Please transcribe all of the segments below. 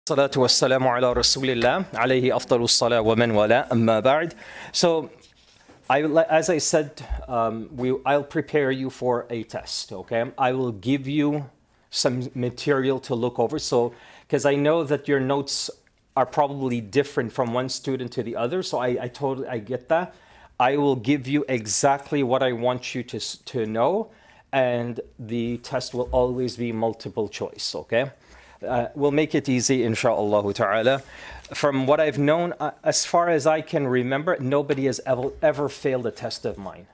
Salatu wassalamu ala rasulillah alayhi afdalus salah wa man wala amma ba'd. So as I said, I'll prepare you for a test, okay? I will give you some material to look over. So, because I know that your notes are probably different from one student to the other, so I totally get that. I will give you exactly what I want you to know, and the test will always be multiple choice, okay? We'll make it easy, inshaAllah ta'ala. From what I've known, as far as I can remember, nobody has ever failed a test of mine.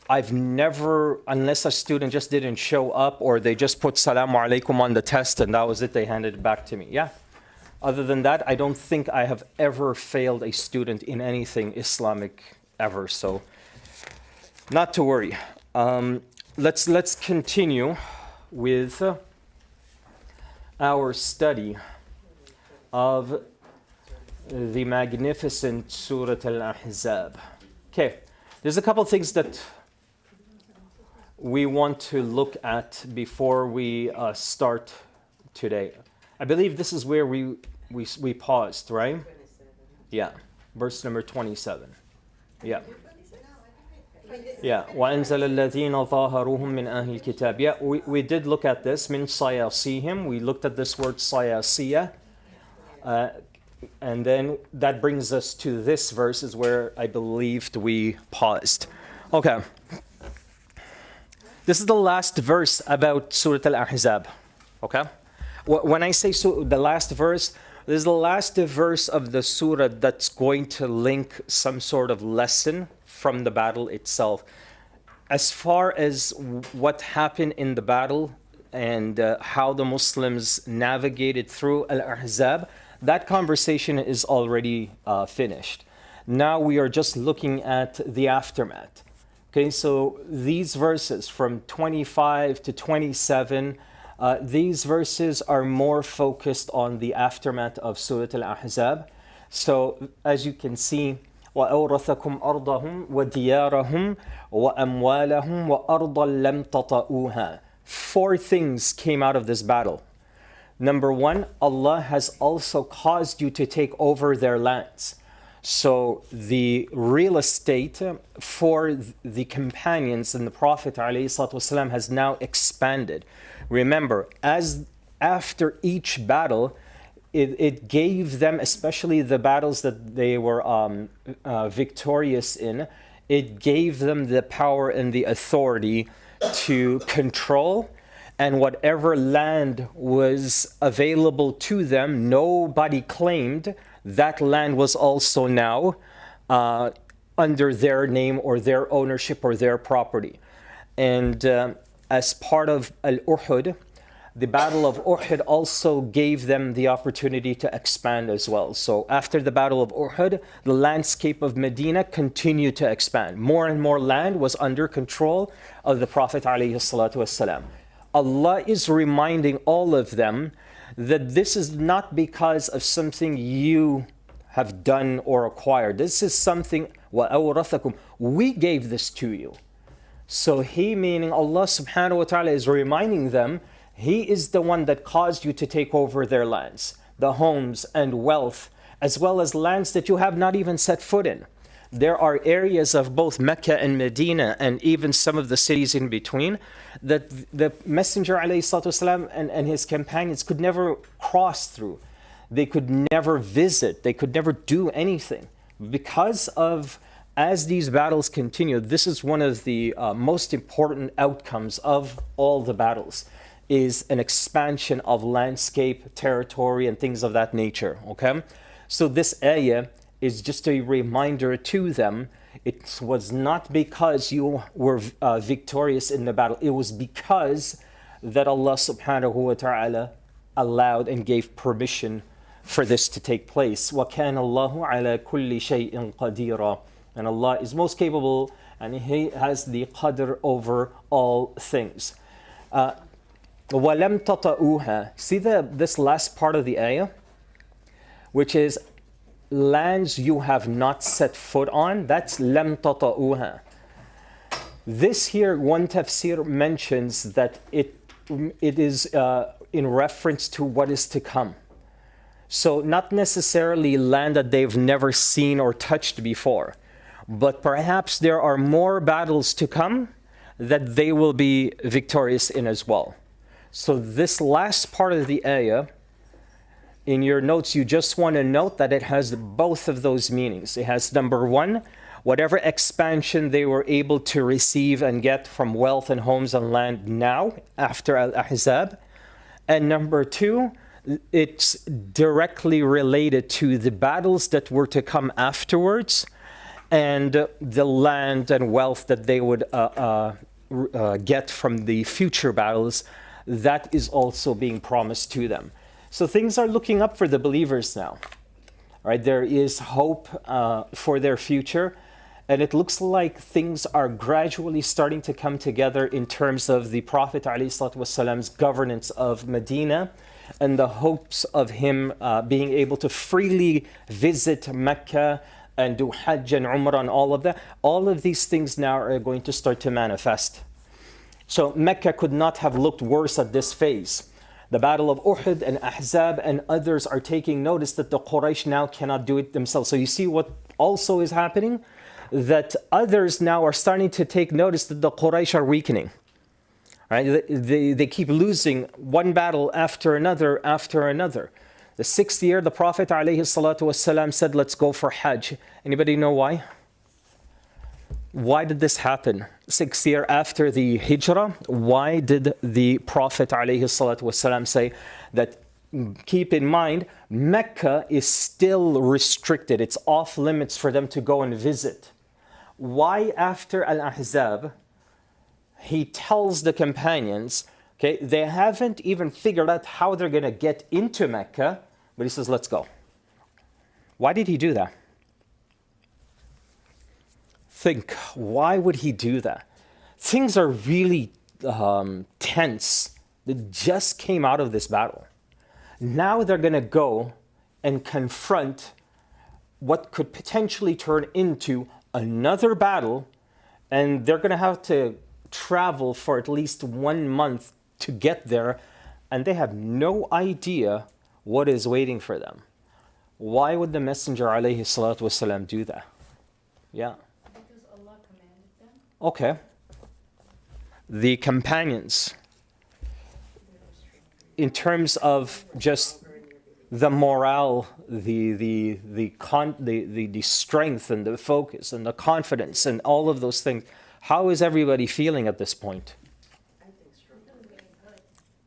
I've never, unless a student just didn't show up or they just put Salamu Alaikum on the test and that was it, they handed it back to me. Yeah. Other than that, I don't think I have ever failed a student in anything Islamic ever. So, not to worry. Let's continue with our study of the magnificent Surah Al-Ahzaab. Okay, there's a couple things that we want to look at before we start today. I believe this is where we paused, right? Yeah, verse number 27. Yeah. Yeah, وَأَنزَلَ الَّذِينَ ظَاهَرُوهُم مِّنْ أَهْلِ الْكِتَابِ. Yeah, we did look at this, مِنْ صَيَاصِيهِمْ. We looked at this word صَيَاصِيَةً. And then that brings us to this verse is where I believed we paused. Okay. This is the last verse about Surah Al-Ahzaab. Okay? When I say the last verse, this is the last verse of the surah that's going to link some sort of lesson from the battle itself. As far as what happened in the battle and how the Muslims navigated through Al-Ahzaab, that conversation is already finished. Now we are just looking at the aftermath. Okay, so these verses from 25 to 27, these verses are more focused on the aftermath of Surah Al-Ahzaab. So as you can see, وَأَوْرَثَكُمْ أَرْضَهُمْ وَدِيَارَهُمْ وَأَمْوَالَهُمْ وَأَرْضًا لَمْ تَطَئُوهَا. 4 things came out of this battle. Number 1, Allah has also caused you to take over their lands. So the real estate for the companions and the Prophet ﷺ has now expanded. Remember, as after each battle, it gave them, especially the battles that they were victorious in, it gave them the power and the authority to control, and whatever land was available to them, nobody claimed, that land was also now under their name or their ownership or their property. And as part of Al-Uhud, the Battle of Uhud also gave them the opportunity to expand as well. So after the Battle of Uhud, the landscape of Medina continued to expand. More and more land was under control of the Prophet ﷺ. Allah is reminding all of them that this is not because of something you have done or acquired. This is something, وَأَوْرَثَكُمْ, we gave this to you. So He, meaning Allah subhanahu wa ta'ala, is reminding them, He is the one that caused you to take over their lands, the homes and wealth, as well as lands that you have not even set foot in. There are areas of both Mecca and Medina and even some of the cities in between that the Messenger ﷺ and his companions could never cross through. They could never visit. They could never do anything. Because of, as these battles continue, this is one of the most important outcomes of all the battles, is an expansion of landscape, territory, and things of that nature. Okay? So this ayah is just a reminder to them. It was not because you were victorious in the battle. It was because that Allah subhanahu wa ta'ala allowed and gave permission for this to take place. وَكَانَ اللَّهُ عَلَى كُلِّ شَيْءٍ قَدِيرًا. And Allah is most capable and He has the qadr over all things. وَلَمْ تَطَئُوهَا. See this last part of the ayah, which is lands you have not set foot on, that's لَمْ تَطَئُوهَا. This here, one tafsir mentions that it is in reference to what is to come. So not necessarily land that they've never seen or touched before, but perhaps there are more battles to come that they will be victorious in as well. So this last part of the ayah, in your notes, you just want to note that it has both of those meanings. It has, number one, whatever expansion they were able to receive and get from wealth and homes and land now, after Al-Ahzaab. And number two, it's directly related to the battles that were to come afterwards and the land and wealth that they would get from the future battles. That is also being promised to them. So things are looking up for the believers now. Right? There is hope for their future. And it looks like things are gradually starting to come together in terms of the Prophet ﷺ's governance of Medina and the hopes of him being able to freely visit Mecca and do Hajj and Umrah and all of that. All of these things now are going to start to manifest. So Mecca could not have looked worse at this phase. The Battle of Uhud and Ahzab and others are taking notice that the Quraysh now cannot do it themselves. So you see what also is happening? That others now are starting to take notice that the Quraysh are weakening. Right? They keep losing one battle after another after another. The 6th year, the Prophet ﷺ said, let's go for Hajj. Anybody know why? Why did this happen? 6th year after the Hijrah, why did the Prophet ﷺ say that, keep in mind, Mecca is still restricted. It's off limits for them to go and visit. Why after Al-Ahzaab, he tells the companions, okay, they haven't even figured out how they're going to get into Mecca, but he says, let's go. Why did he do that? Think, why would he do that? Things are really tense. They just came out of this battle. Now they're going to go and confront what could potentially turn into another battle, and they're going to have to travel for at least 1 month to get there, and they have no idea what is waiting for them. Why would the Messenger ﷺ do that? Yeah. Because Allah commanded them. Okay. The companions, in terms of just the morale, the strength and the focus and the confidence and all of those things, how is everybody feeling at this point? I think strong.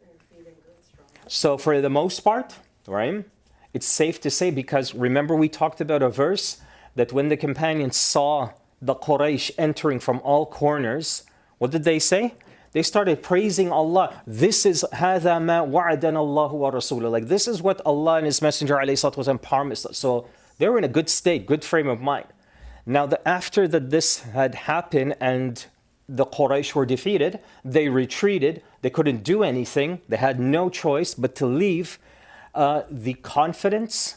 They're feeling good, strong. So for the most part, right, it's safe to say, because remember we talked about a verse that when the companions saw the Quraysh entering from all corners, what did they say? They started praising Allah. This is هَذَا مَا وَعَدَنَا اللَّهُ وَرَسُولُهُ. Like, this is what Allah and His Messenger ﷺ promised us. So they were in a good state, good frame of mind. Now, after that this had happened and the Quraysh were defeated, they retreated. They couldn't do anything. They had no choice but to leave. The confidence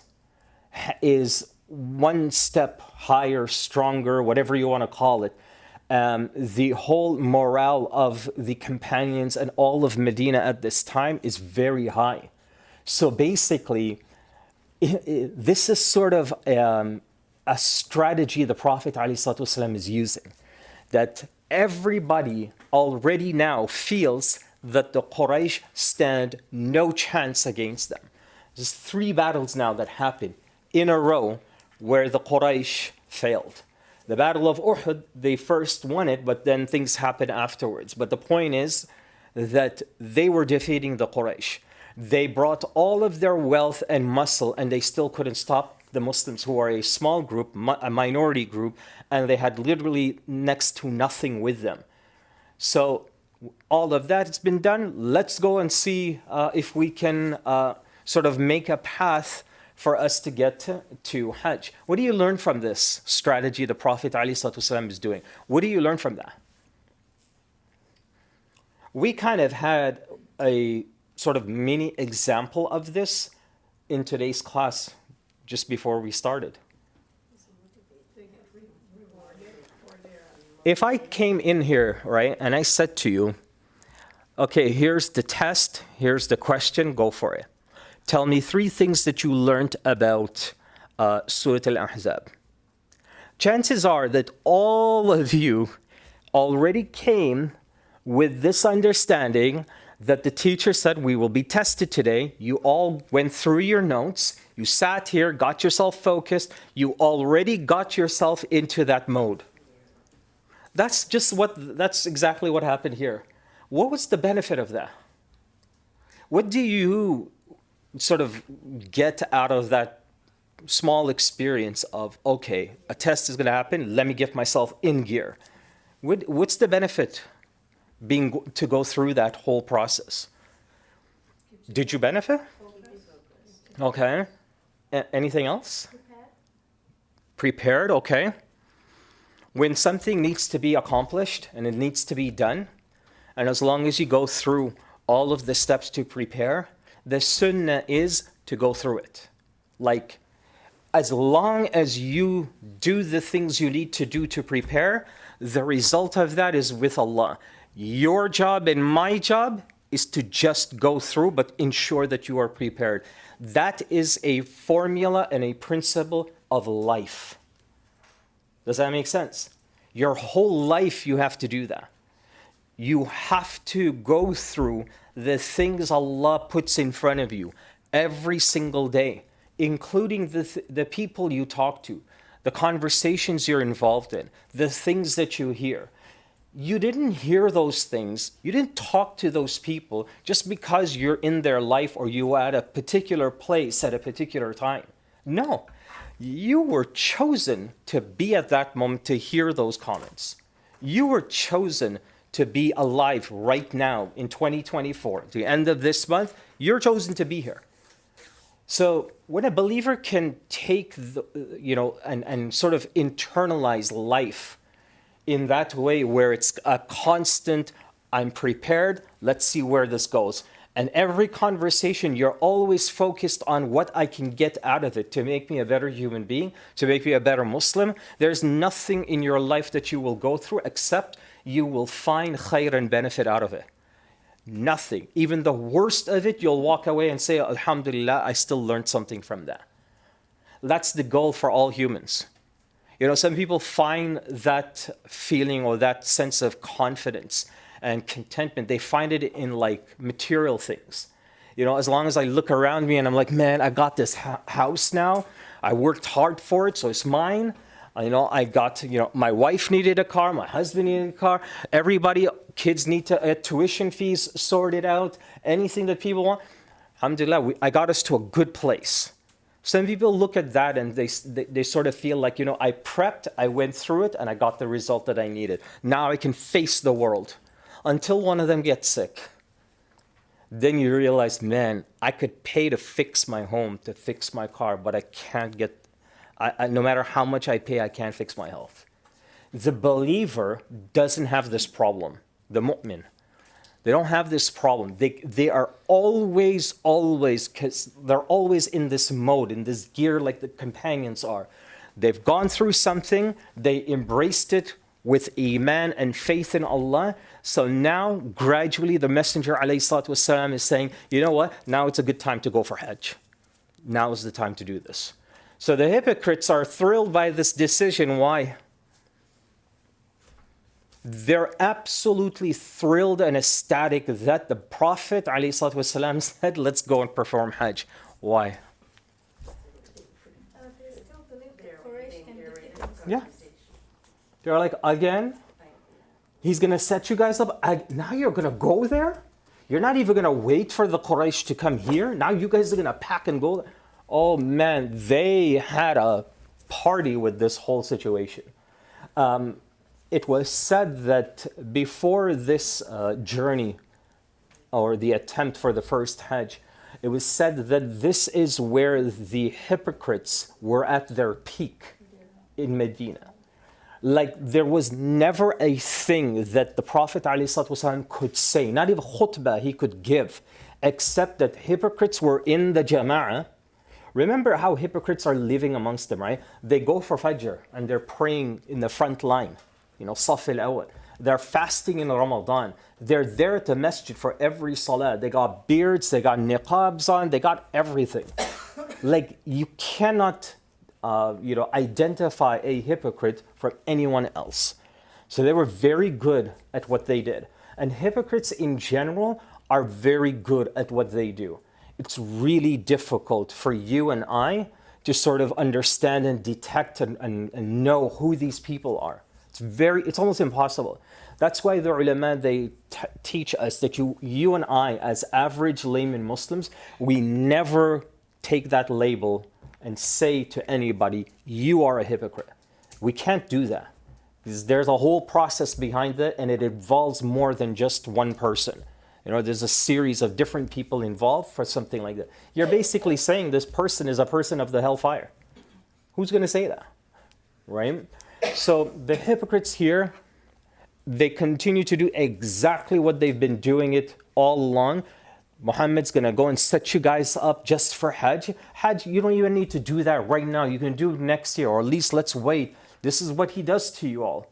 is one step higher, stronger, whatever you want to call it. The whole morale of the companions and all of Medina at this time is very high. So basically, this is sort of a strategy the Prophet ﷺ is using, that everybody already now feels that the Quraysh stand no chance against them. There's 3 battles now that happened in a row where the Quraysh failed. The Battle of Uhud, they first won it, but then things happened afterwards. But the point is that they were defeating the Quraysh. They brought all of their wealth and muscle, and they still couldn't stop the Muslims, who are a small group, a minority group, and they had literally next to nothing with them. So all of that has been done. Let's go and see if we can sort of make a path for us to get to Hajj. What do you learn from this strategy the Prophet ﷺ is doing? What do you learn from that? We kind of had a sort of mini example of this in today's class just before we started. If I came in here, right, and I said to you, okay, here's the test, here's the question, go for it. Tell me three things that you learned about Surah Al-Ahzab. Chances are that all of you already came with this understanding that the teacher said we will be tested today. You all went through your notes. You sat here, got yourself focused. You already got yourself into that mode. That's exactly what happened here. What was the benefit of that? What do you sort of get out of that small experience of, okay, a test is going to happen, let me get myself in gear? What's the benefit to go through that whole process? Did you benefit? Okay. Anything else? Prepared, okay. When something needs to be accomplished and it needs to be done, and as long as you go through all of the steps to prepare, the sunnah is to go through it. Like, as long as you do the things you need to do to prepare, the result of that is with Allah. Your job and my job is to just go through, but ensure that you are prepared. That is a formula and a principle of life. Does that make sense? Your whole life you have to do that. You have to go through the things Allah puts in front of you every single day, including the people you talk to, the conversations you're involved in, the things that you hear. You didn't hear those things, you didn't talk to those people just because you're in their life or you are at a particular place at a particular time. No, you were chosen to be at that moment to hear those comments. You were chosen to be alive right now in 2024. The end of this month, you're chosen to be here. So when a believer can take and sort of internalize life in that way where it's a constant, I'm prepared, let's see where this goes. And every conversation, you're always focused on what I can get out of it to make me a better human being, to make me a better Muslim. There's nothing in your life that you will go through except you will find khair and benefit out of it. Nothing. Even the worst of it, you'll walk away and say, Alhamdulillah, I still learned something from that. That's the goal for all humans. You know, some people find that feeling or that sense of confidence and contentment, they find it in like material things. You know, as long as I look around me and I'm like, man, I got this house now. I worked hard for it, so it's mine. I got, my wife needed a car, my husband needed a car. Everybody, kids need to tuition fees sorted out, anything that people want. Alhamdulillah, I got us to a good place. Some people look at that and they sort of feel like, I prepped, I went through it, and I got the result that I needed. Now I can face the world. Until one of them gets sick. Then you realize, man, I could pay to fix my home, to fix my car, but I can't no matter how much I pay, I can't fix my health. The believer doesn't have this problem. The mu'min. They don't have this problem. They are always, because they're always in this mode, in this gear like the companions are. They've gone through something, they embraced it with iman and faith in Allah. So now, gradually, the Messenger ﷺ is saying, you know what? Now it's a good time to go for Hajj. Now is the time to do this. So the hypocrites are thrilled by this decision. Why? They're absolutely thrilled and ecstatic that the Prophet ﷺ said, let's go and perform Hajj. Why? They still believe that Quraysh can defeat them. Yeah. They're like, again? He's going to set you guys up? Now you're going to go there? You're not even going to wait for the Quraysh to come here? Now you guys are going to pack and go there? Oh man, they had a party with this whole situation. It was said that before this journey or the attempt for the first Hajj, it was said that this is where the hypocrites were at their peak in Medina. Like there was never a thing that the Prophet ﷺ could say, not even khutbah he could give, except that hypocrites were in the jama'ah. Remember how hypocrites are living amongst them, right? They go for Fajr and they're praying in the front line, Saf al-awwal. They're fasting in Ramadan. They're there at the masjid for every salah. They got beards, they got niqabs on, they got everything. Like, you cannot, identify a hypocrite from anyone else. So they were very good at what they did. And hypocrites in general are very good at what they do. It's really difficult for you and I to sort of understand and detect and know who these people are. It's almost impossible. That's why the ulama, they teach us that you and I, as average layman Muslims, we never take that label and say to anybody, you are a hypocrite. We can't do that. Because there's a whole process behind it, and it involves more than just one person. There's a series of different people involved for something like that. You're basically saying this person is a person of the hellfire. Who's going to say that? Right? So the hypocrites here, they continue to do exactly what they've been doing it all along. Muhammad's going to go and set you guys up just for Hajj. Hajj, you don't even need to do that right now. You can do it next year, or at least let's wait. This is what he does to you all.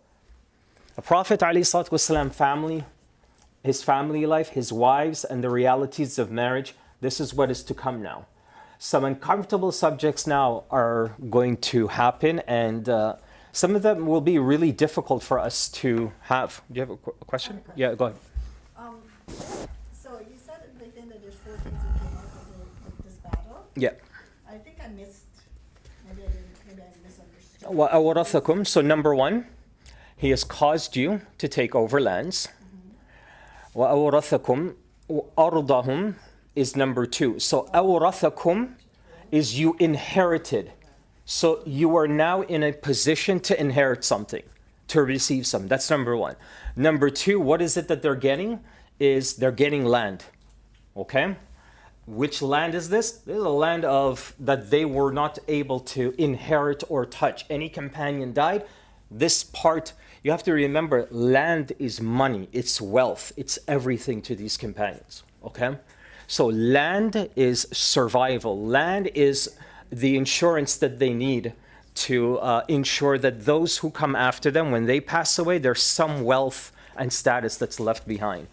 The Prophet ﷺ family, his family life, his wives, and the realities of marriage, this is what is to come now. Some uncomfortable subjects now are going to happen, and some of them will be really difficult for us to have. Do you have a question? Yeah, go ahead. So you said at the end that there's 4 things that came out of this battle. Yeah. I think I missed. Maybe I misunderstood. So number 1, he has caused you to take over lands. وَأَوْرَثَكُمْ أَرْضَهُمْ is number 2. So أَوْرَثَكُمْ is you inherited. So you are now in a position to inherit something, to receive something. That's number 1. Number 2, what is it that they're getting? Is they're getting land. Okay? Which land is this? This is a land that they were not able to inherit or touch. Any companion died. This part, you have to remember, land is money, it's wealth, it's everything to these companions. Okay? So land is survival. Land is the insurance that they need to ensure that those who come after them, when they pass away, there's some wealth and status that's left behind.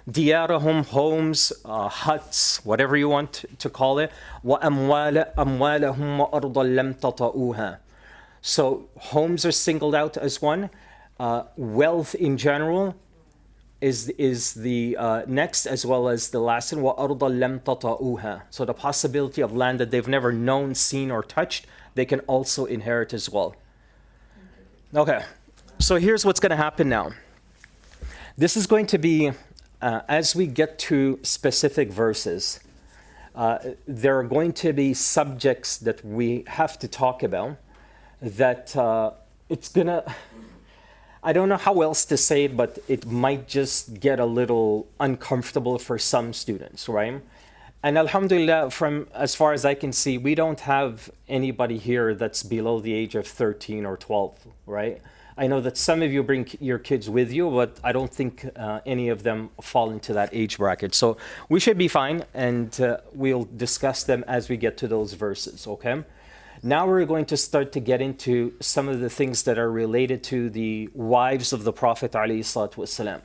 Diyarahum, homes, huts, whatever you want to call it. وَأَمْوَالَهُمْ وَأَرْضًا لَمْ تَطَئُوهَا. So homes are singled out as one. Wealth in general is the next, as well as the last one. وَأَرْضًا لَمْ تَطَئُوهَا. So the possibility of land that they've never known, seen, or touched, they can also inherit as well. Okay, so here's what's going to happen now. This is going to be, as we get to specific verses, there are going to be subjects that we have to talk about that it's going to, I don't know how else to say it, but it might just get a little uncomfortable for some students, right? And alhamdulillah, from as far as I can see, we don't have anybody here that's below the age of 13 or 12, right? I know that some of you bring your kids with you, but I don't think any of them fall into that age bracket. So we should be fine, and we'll discuss them as we get to those verses, okay? Now we're going to start to get into some of the things that are related to the wives of the Prophet ﷺ.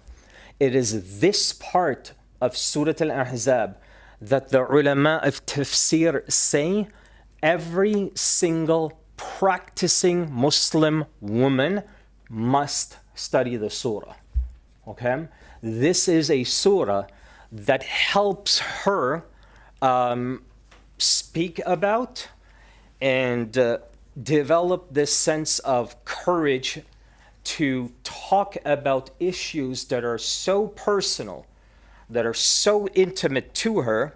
It is this part of Surah Al-Ahzaab that the ulama of tafsir say every single practicing Muslim woman must study the surah. Okay? This is a surah that helps her speak about and develop this sense of courage to talk about issues that are so personal, that are so intimate to her,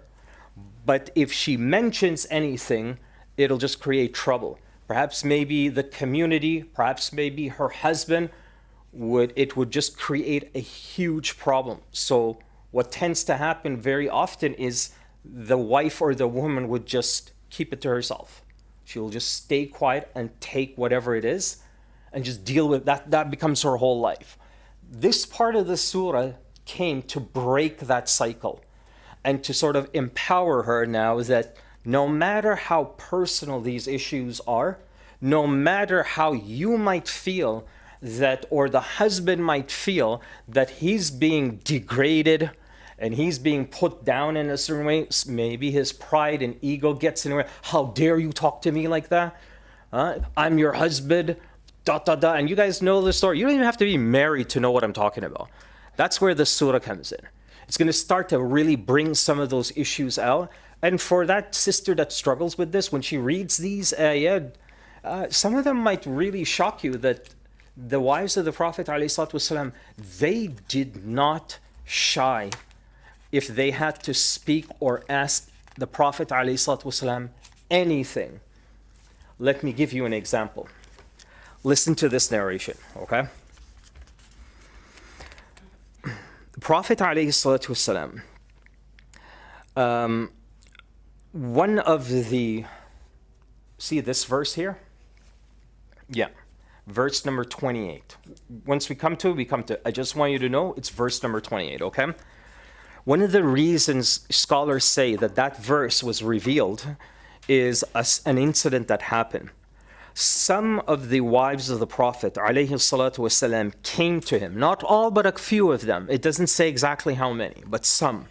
but if she mentions anything, it'll just create trouble. Perhaps maybe the community, perhaps maybe her husband, it would just create a huge problem. So what tends to happen very often is the wife or the woman would just keep it to herself. She will just stay quiet and take whatever it is and just deal with that. That becomes her whole life. This part of the surah came to break that cycle and to sort of empower her now that no matter how personal these issues are, no matter how you might feel that, or the husband might feel that he's being degraded and he's being put down in a certain way. Maybe his pride and ego gets in the way. How dare you talk to me like that? I'm your husband, da da da. And you guys know the story. You don't even have to be married to know what I'm talking about. That's where the surah comes in. It's going to start to really bring some of those issues out. And for that sister that struggles with this, when she reads these ayat, some of them might really shock you that the wives of the Prophet ﷺ, they did not shy if they had to speak or ask the Prophet ﷺ anything. Let me give you an example. Listen to this narration, okay? The Prophet ﷺ, one of the, see this verse here? Yeah, verse number 28. Once we come to it, I just want you to know it's verse number 28, okay? One of the reasons scholars say that that verse was revealed is an incident that happened. Some of the wives of the Prophet ﷺ came to him, not all but a few of them. It doesn't say exactly how many, but some.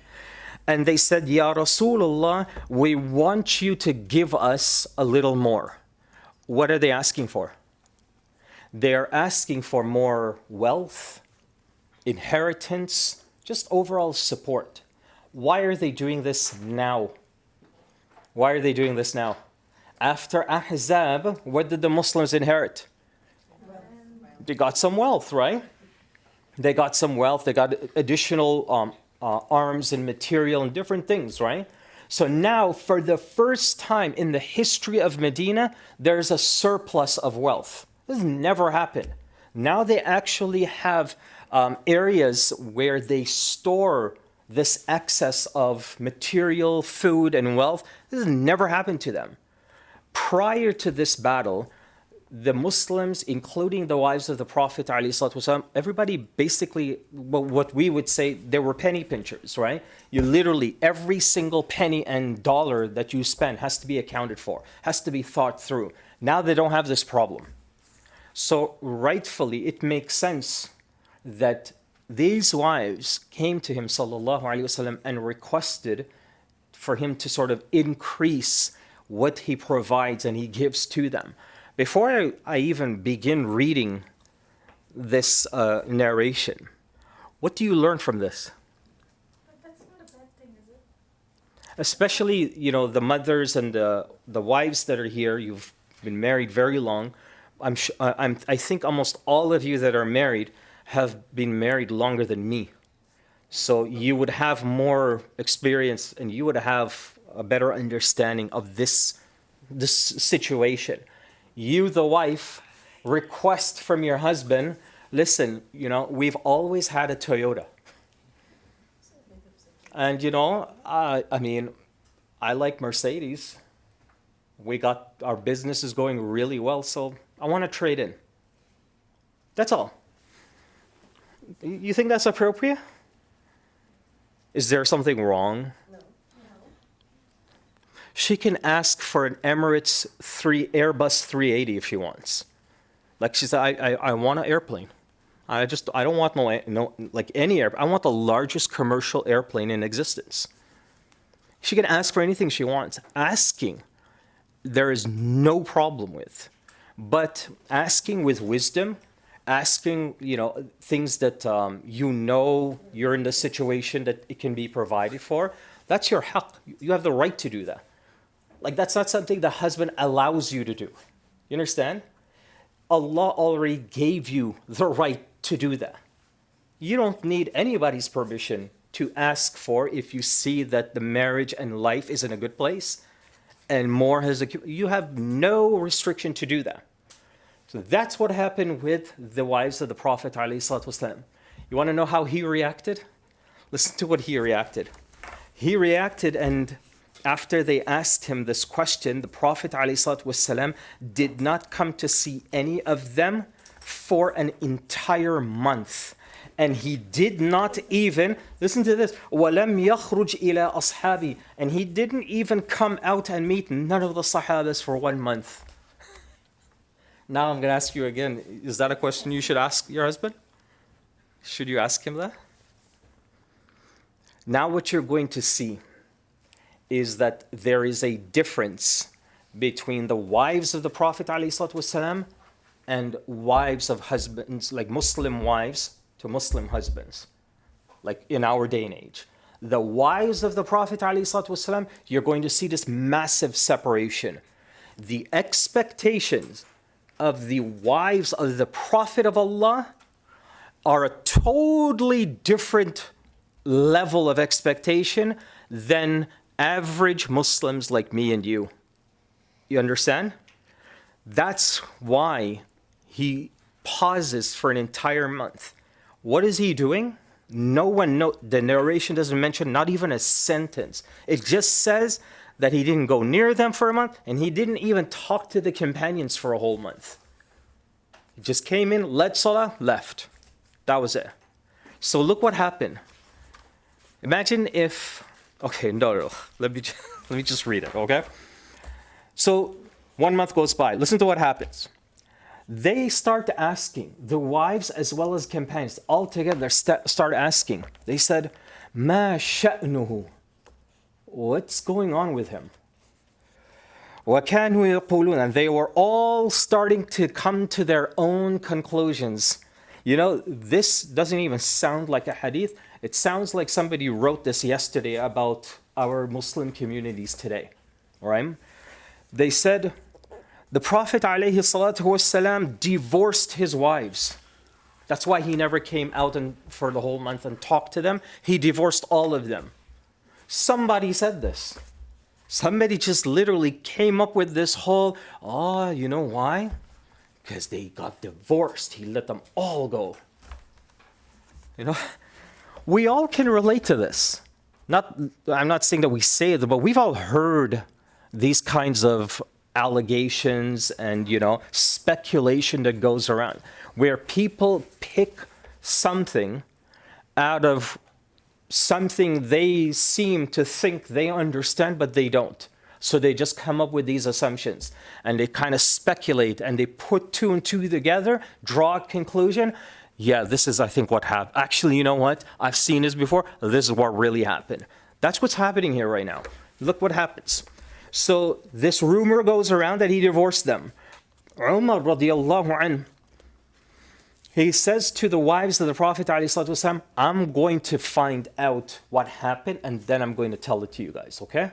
And they said, Ya Rasulullah, we want you to give us a little more. What are they asking for? They're asking for more wealth, inheritance, just overall support. Why are they doing this now? Why are they doing this now? After Ahzab, what did the Muslims inherit? They got some wealth, right? They got some wealth. They got additional arms and material and different things, right? So now, for the first time in the history of Medina, there's a surplus of wealth. This has never happened. Now they actually have areas where they store this excess of material, food, and wealth. This has never happened to them. Prior to this battle, the Muslims, including the wives of the Prophet ﷺ, everybody basically, what we would say, they were penny pinchers, right? You literally, every single penny and dollar that you spend has to be accounted for, has to be thought through. Now they don't have this problem. So rightfully, it makes sense that these wives came to him, sallallahu alaihi wasallam, and requested for him to sort of increase what he provides and he gives to them. Before I even begin reading this narration, what do you learn from this? But that's not a bad thing, is it? Especially, you know, the mothers and the wives that are here. You've been married very long. I think almost all of you that are married have been married longer than me. So you would have more experience and you would have a better understanding of this situation. You, the wife, request from your husband, listen, you know, we've always had a Toyota. And, you know, I mean, I like Mercedes. Our business is going really well, so I want to trade in. That's all. You think that's appropriate? Is there something wrong? No. She can ask for an Emirates Airbus 380 if she wants. Like she said, I want an airplane. I don't want like any airplane. I want the largest commercial airplane in existence. She can ask for anything she wants. Asking, there is no problem with. But asking with wisdom, asking, you know, things that you're in the situation that it can be provided for, that's your haqq. You have the right to do that. Like, that's not something the husband allows you to do. You understand? Allah already gave you the right to do that. You don't need anybody's permission to ask for if you see that the marriage and life is in a good place and more has you have no restriction to do that. So that's what happened with the wives of the Prophet ﷺ. You want to know how he reacted? Listen to what he reacted. He reacted, and after they asked him this question, the Prophet ﷺ did not come to see any of them for an entire month. And he did not even, listen to this, وَلَمْ يَخْرُجْ إِلَىٰ أَصْحَابِهِ, and he didn't even come out and meet none of the Sahabas for 1 month. Now I'm going to ask you again. Is that a question you should ask your husband? Should you ask him that? Now what you're going to see is that there is a difference between the wives of the Prophet ﷺ and wives of husbands, like Muslim wives to Muslim husbands, like in our day and age. The wives of the Prophet ﷺ, you're going to see this massive separation. The expectations of the wives of the Prophet of Allah are a totally different level of expectation than average Muslims like me and you. You understand? That's why he pauses for an entire month. What is he doing? No one knows. The narration doesn't mention not even a sentence. It just says that he didn't go near them for a month, and he didn't even talk to the companions for a whole month. He just came in, led salah, left. That was it. So look what happened. Imagine if, okay, no, let me just read it, okay? So 1 month goes by. Listen to what happens. They start asking, the wives as well as companions, all together start asking. They said, "Ma sha'nuhu?" What's going on with him? وَكَانُوا يَقُولُونَ, and they were all starting to come to their own conclusions. You know, this doesn't even sound like a hadith. It sounds like somebody wrote this yesterday about our Muslim communities today, right? They said, the Prophet ﷺ divorced his wives. That's why he never came out for the whole month and talked to them. He divorced all of them. Somebody said this. Somebody just literally came up with this whole, you know why? Because they got divorced. He let them all go. You know, we all can relate to this. I'm not saying that we say it, but we've all heard these kinds of allegations and, you know, speculation that goes around where people pick something out of something they seem to think they understand, but they don't. So they just come up with these assumptions and they kind of speculate and they put two and two together, draw a conclusion. Yeah, this is, I think, what happened. Actually, you know what? I've seen this before. This is what really happened. That's what's happening here right now. Look what happens. So this rumor goes around that he divorced them. Umar radiallahu anhu, he says to the wives of the Prophet ﷺ, I'm going to find out what happened and then I'm going to tell it to you guys, okay?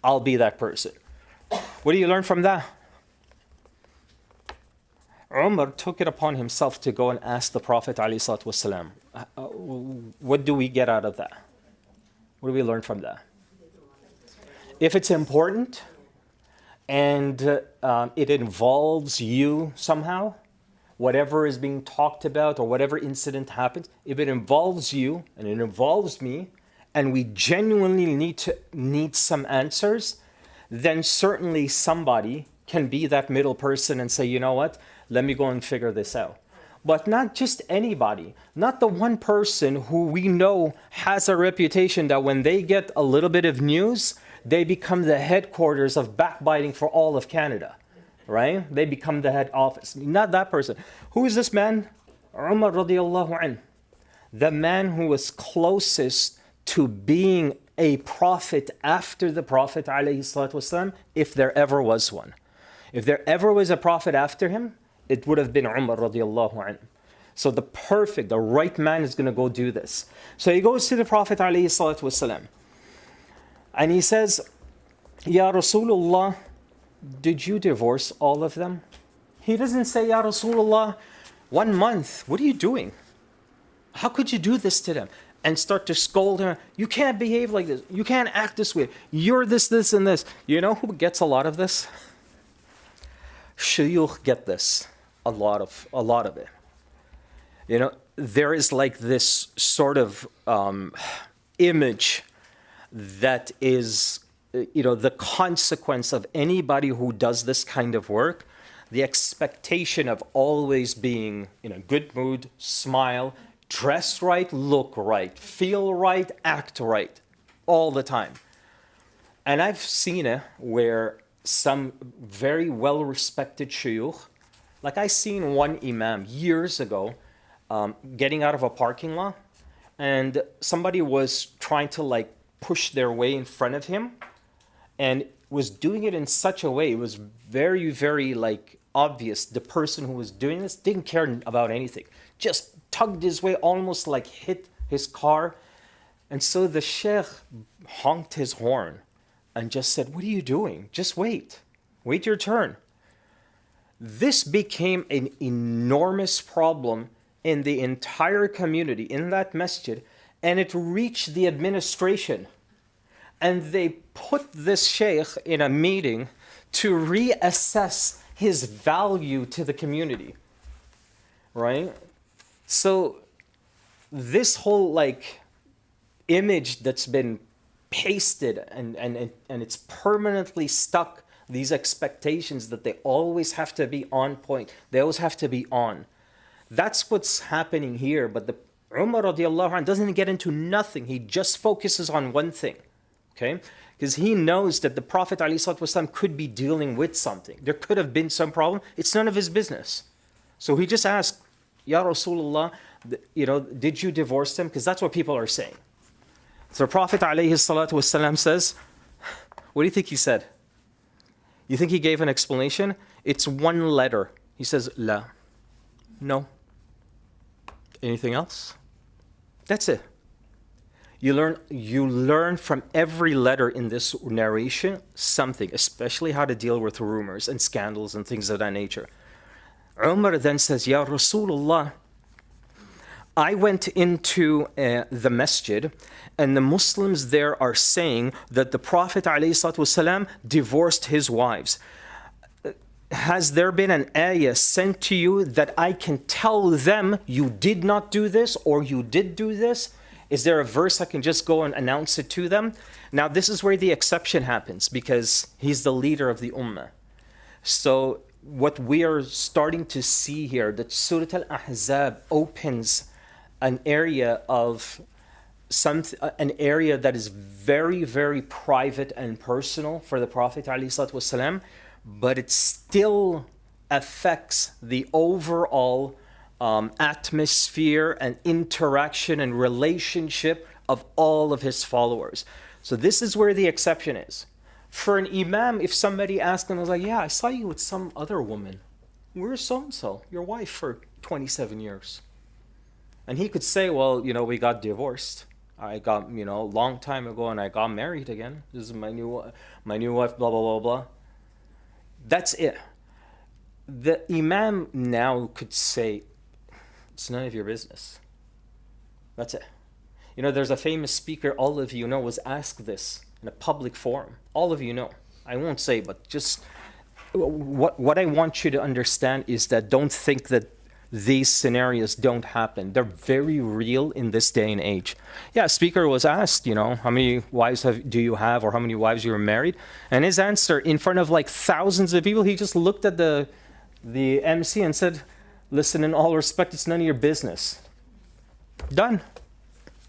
I'll be that person. What do you learn from that? Umar took it upon himself to go and ask the Prophet ﷺ. What do we get out of that? What do we learn from that? If it's important and it involves you somehow, whatever is being talked about or whatever incident happens, if it involves you and it involves me, and we genuinely need some answers, then certainly somebody can be that middle person and say, you know what, let me go and figure this out. But not just anybody, not the one person who we know has a reputation that when they get a little bit of news, they become the headquarters of backbiting for all of Canada, right? They become the head office. Not that person. Who is this man? Umar radiallahu anh. The man who was closest to being a prophet after the Prophet alayhi salatu wasalam, if there ever was one. If there ever was a prophet after him, it would have been Umar radiallahu anh. So the right man is going to go do this. So he goes to the Prophet alayhi salatu wasalam. And he says, Ya Rasulullah, did you divorce all of them? He doesn't say, Ya Rasulullah, 1 month, what are you doing? How could you do this to them? And start to scold him. You can't behave like this. You can't act this way. You're this, this, and this. You know who gets a lot of this? Shuyukh get this. A lot of it. You know, there is like this sort of image that is, you know, the consequence of anybody who does this kind of work, the expectation of always being in a good mood, smile, dress right, look right, feel right, act right, all the time. And I've seen it where some very well-respected shuyukh Like I seen one imam years ago getting out of a parking lot, and somebody was trying to like push their way in front of him, and was doing it in such a way, it was very, very like obvious the person who was doing this didn't care about anything, just tugged his way, almost like hit his car. And so the sheikh honked his horn and just said, what are you doing? Just wait your turn. This became an enormous problem in the entire community in that masjid, and it reached the administration. And they put this sheikh in a meeting to reassess his value to the community, right? So this whole like image that's been pasted and it's permanently stuck, these expectations that they always have to be on point, they always have to be on. That's what's happening here. But the Umar radiallahu anh doesn't get into nothing. He just focuses on one thing, okay? Because he knows that the Prophet ﷺ could be dealing with something. There could have been some problem. It's none of his business. So he just asked, Ya Rasulullah, did you divorce them? Because that's what people are saying. So Prophet ﷺ says, what do you think he said? You think he gave an explanation? It's one letter. He says, La. No. Anything else? That's it. You learn from every letter in this narration something, especially how to deal with rumors and scandals and things of that nature. Umar then says, Ya Rasulullah, I went into the masjid, and the Muslims there are saying that the Prophet ﷺ divorced his wives. Has there been an ayah sent to you that I can tell them you did not do this or you did do this? Is there a verse I can just go and announce it to them? Now this is where the exception happens, because he's the leader of the ummah. So what we are starting to see here, that Surah Al-Ahzaab opens an area that is very, very private and personal for the Prophet ﷺ, but it still affects the overall atmosphere and interaction and relationship of all of his followers. So this is where the exception is. For an imam, if somebody asked him, I was like, yeah, I saw you with some other woman. Where's so-and-so, your wife, for 27 years? And he could say, well, we got divorced. I got, a long time ago, and I got married again. This is my new wife, blah, blah, blah, blah. That's it. The imam now could say, it's none of your business. That's it. There's a famous speaker, all of you know, was asked this in a public forum. All of you know. I won't say, but just what I want you to understand is that don't think that these scenarios don't happen. They're very real in this day and age. Yeah, a speaker was asked, how many wives do you have, or how many wives you were married? And his answer, in front of like thousands of people, he just looked at the MC and said, listen, in all respect, it's none of your business. Done.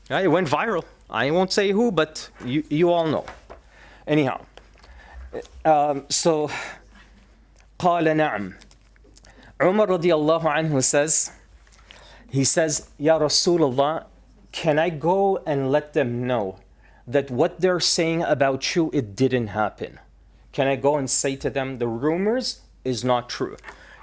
Yeah, it went viral. I won't say who, but you all know. Anyhow, so قال نعم. Umar radiallahu anhu says, Ya Rasulullah, can I go and let them know that what they're saying about you, it didn't happen? Can I go and say to them, the rumors is not true?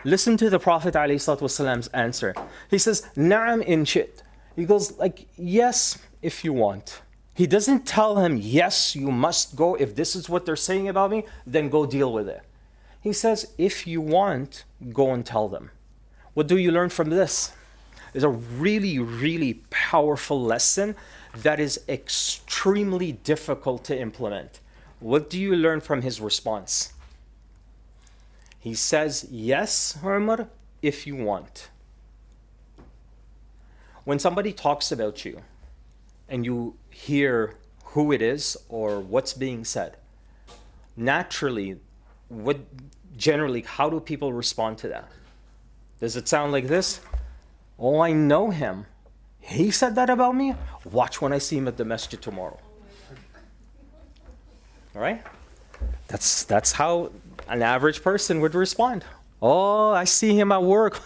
Listen to the Prophet ﷺ's answer. He says, Na'am in shit. He goes like, yes, if you want. He doesn't tell him, yes, you must go. If this is what they're saying about me, then go deal with it. He says, if you want, go and tell them. What do you learn from this? It's a really, really powerful lesson that is extremely difficult to implement. What do you learn from his response? He says, yes, Umar, if you want. When somebody talks about you and you hear who it is or what's being said, naturally, how do people respond to that? Does it sound like this? Oh, I know him. He said that about me? Watch when I see him at the masjid tomorrow. All right? That's how an average person would respond. Oh, I see him at work.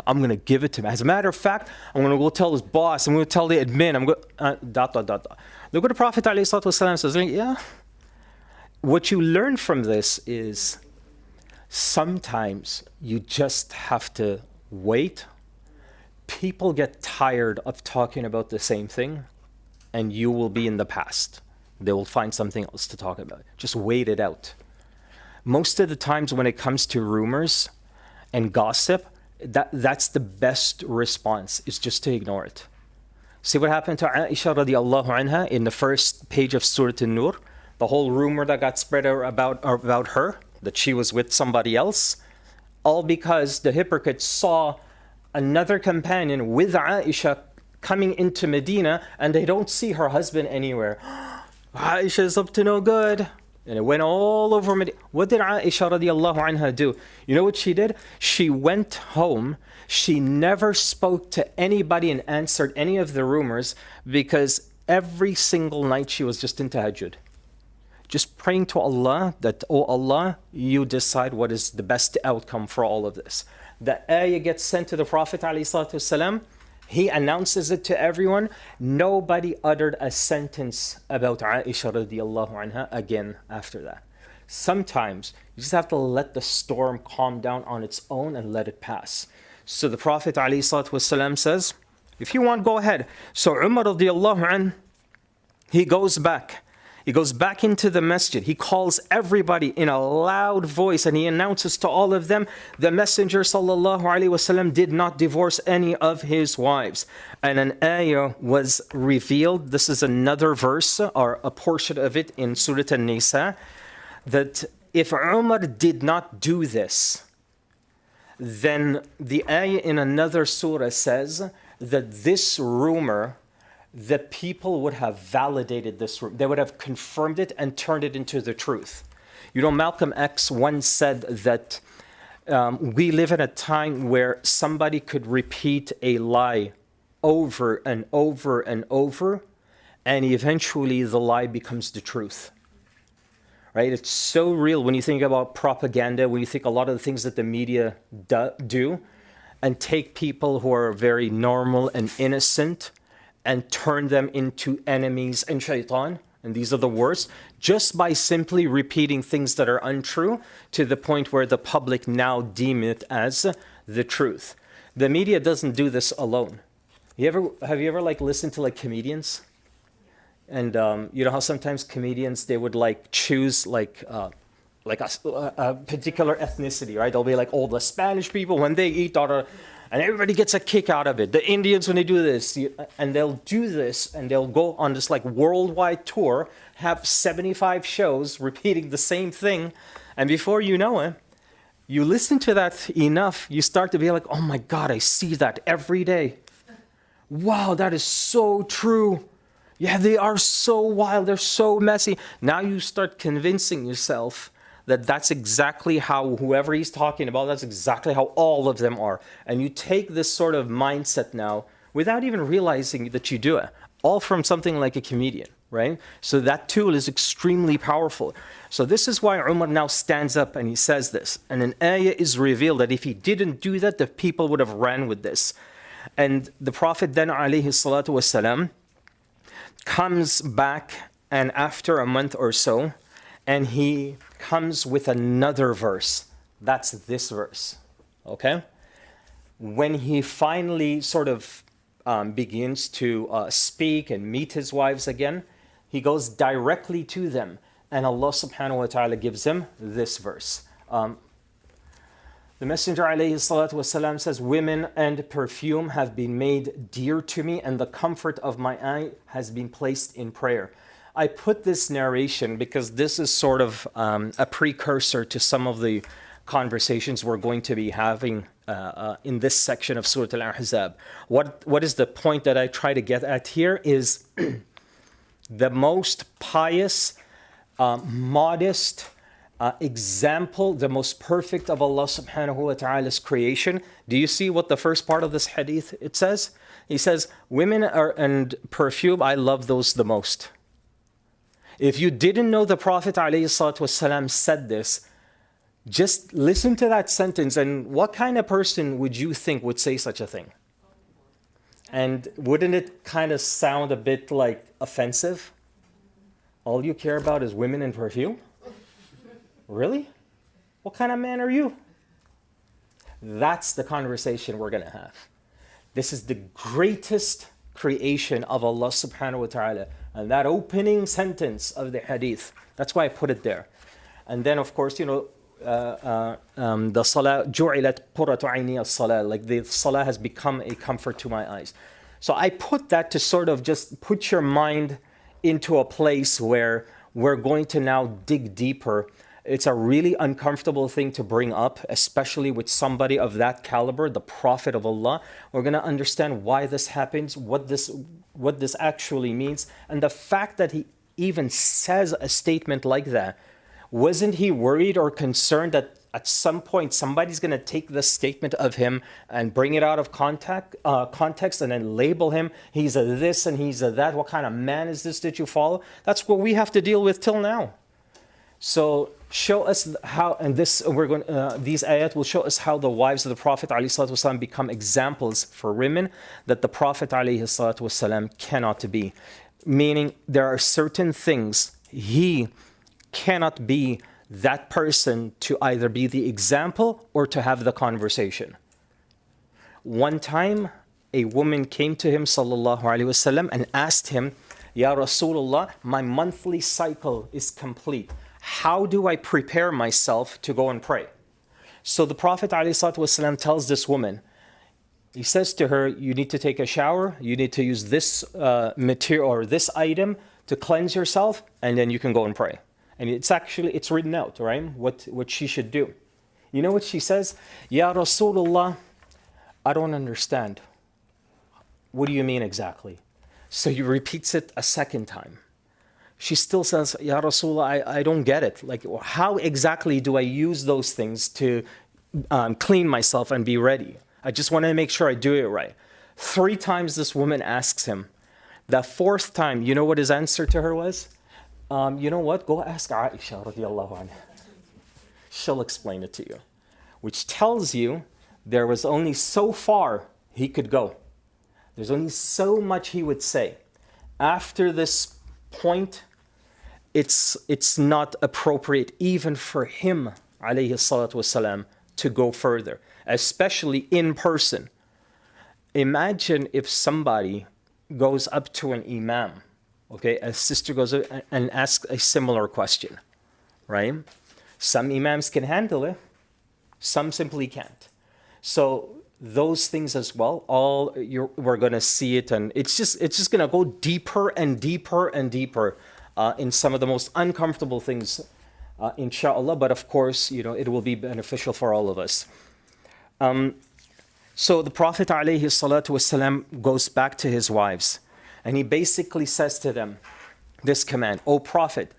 I'm going to give it to him. As a matter of fact, I'm going to go tell his boss. I'm going to tell the admin. I'm going dot, dot, dot, dot. Look what the Prophet ﷺ says. Yeah. What you learn from this is sometimes you just have to wait. People get tired of talking about the same thing, and you will be in the past. They will find something else to talk about. Just wait it out. Most of the times when it comes to rumors and gossip, that's the best response, is just to ignore it. See what happened to Aisha radiallahu anha in the first page of Surah An-Nur? The whole rumor that got spread about her, that she was with somebody else, all because the hypocrites saw another companion with Aisha coming into Medina, and they don't see her husband anywhere. Aisha's up to no good. And it went all over Medina. What did Aisha radiallahu anha do? You know what she did? She went home. She never spoke to anybody and answered any of the rumors, because every single night she was just in tahajjud. Just praying to Allah that, oh Allah, you decide what is the best outcome for all of this. The ayah gets sent to the Prophet ﷺ. He announces it to everyone. Nobody uttered a sentence about Aisha radiallahu anha again after that. Sometimes you just have to let the storm calm down on its own and let it pass. So the Prophet ﷺ says, if you want, go ahead. So Umar radiallahu anh, he goes back. He goes back into the masjid. He calls everybody in a loud voice and he announces to all of them, the Messenger sallallahu alaihi wasallam did not divorce any of his wives. And an ayah was revealed. This is another verse or a portion of it in Surah An-Nisa, that if Umar did not do this, then the ayah in another surah says that this rumor, the people would have validated this rumor. They would have confirmed it and turned it into the truth. You know, Malcolm X once said that we live in a time where somebody could repeat a lie over and over and over, and eventually the lie becomes the truth. Right? It's so real when you think about propaganda, when you think a lot of the things that the media do, and take people who are very normal and innocent and turn them into enemies and shaitan, and these are the worst, just by simply repeating things that are untrue to the point where the public now deem it as the truth. The media doesn't do this alone. Have you ever listened to comedians? And you know how sometimes comedians, they would choose a particular ethnicity, right? They'll be like, oh, the Spanish people, when they eat, and everybody gets a kick out of it. The Indians, when they do this, and they'll do this, and they'll go on this worldwide tour, have 75 shows repeating the same thing, and before you know it, you listen to that enough, you start to be like, oh my God, I see that every day. Wow, that is so true. Yeah, they are so wild, they're so messy. Now you start convincing yourself that that's exactly how whoever he's talking about, that's exactly how all of them are. And you take this sort of mindset now without even realizing that you do it, all from something like a comedian, right? So that tool is extremely powerful. So this is why Umar now stands up and he says this. And an ayah is revealed that if he didn't do that, the people would have ran with this. And the Prophet then, alayhi salatu wasalam, comes back, and after a month or so, and he comes with another verse. That's this verse, okay? When he finally sort of begins to speak and meet his wives again, he goes directly to them, and Allah subhanahu wa ta'ala gives him this verse. The Messenger alayhi salatu wasalam says, women and perfume have been made dear to me, and the comfort of my eye has been placed in prayer. I put this narration because this is sort of a precursor to some of the conversations we're going to be having in this section of Surah Al-Ahzaab. What is the point that I try to get at here is the most pious, modest example, the most perfect of Allah subhanahu wa ta'ala's creation. Do you see what the first part of this hadith it says? He says, women and perfume, I love those the most. If you didn't know the Prophet ﷺ said this, Just listen to that sentence, and what kind of person would you think would say such a thing? And wouldn't it kind of sound a bit like offensive? All you care about is women and perfume? Really? What kind of man are you? That's the conversation we're going to have. This is the greatest creation of Allah subhanahu wa ta'ala. And that opening sentence of the hadith, that's why I put it there. And then, of course, the salah, جُعِلَتْ قُرَّةُ عَيْنِي الصَّلَاة, like the salah has become a comfort to my eyes. So I put that to sort of just put your mind into a place where we're going to now dig deeper. It's a really uncomfortable thing to bring up, especially with somebody of that caliber, the Prophet of Allah. We're going to understand why this happens, what this actually means, and the fact that he even says a statement like that. Wasn't he worried or concerned that at some point somebody's going to take this statement of him and bring it out of context and then label him, he's a this and he's a that? What kind of man is this that you follow? That's what we have to deal with till now. So show us how, and these ayat will show us how the wives of the Prophet ﷺ become examples for women that the Prophet ﷺ cannot be. Meaning there are certain things he cannot be that person to either be the example or to have the conversation. One time, a woman came to him sallallahu alaihi wasallam and asked him, Ya Rasulullah, my monthly cycle is complete. How do I prepare myself to go and pray? So the Prophet ﷺ tells this woman, he says to her, you need to take a shower, you need to use this material or this item to cleanse yourself, and then you can go and pray. And it's written out, right? What she should do. You know what she says? Ya Rasulullah, I don't understand. What do you mean exactly? So he repeats it a second time. She still says, Ya Rasulullah, I don't get it. Like, how exactly do I use those things to clean myself and be ready? I just want to make sure I do it right. 3 times this woman asks him. The 4th time, you know what his answer to her was? You know what? Go ask Aisha radiallahu anha. She'll explain it to you. Which tells you there was only so far he could go. There's only so much he would say. After this point, it's not appropriate even for him, alayhi salatu wasalam, to go further, especially in person. Imagine if somebody goes up to an imam, okay, a sister goes up and asks a similar question, right? Some imams can handle it, some simply can't. So those things as well, we're going to see it, and it's just going to go deeper and deeper and deeper in some of the most uncomfortable things, inshallah. But of course, it will be beneficial for all of us. So the Prophet alayhi salatu wasalam goes back to his wives, and he basically says to them this command, O Prophet,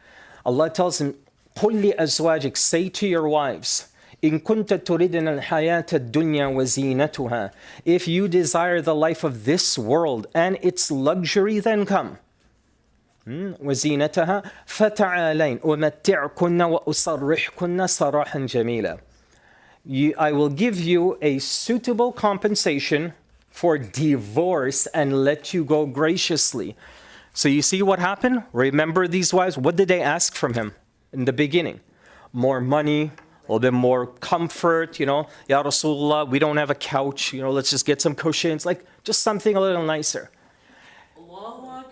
Allah tells him, قُلْ لِأَزْوَاجِكَ, say to your wives, إِن كُنْتَ تُرِدْنَ الْحَيَاةَ الدُّنْيَا وَزِينَتُهَا, if you desire the life of this world and its luxury, then come. وَزِينَتَهَا فَتَعَالَيْنَ أُمَتِّعْكُنَّ وَأُصَرِّحْكُنَّ سَرَاحًا جَمِيلًا. I will give you a suitable compensation for divorce and let you go graciously. So you see what happened? Remember these wives? What did they ask from him in the beginning? More money, a little bit more comfort, Ya Rasulullah, we don't have a couch, let's just get some cushions, like just something a little nicer. Allahu Akbar,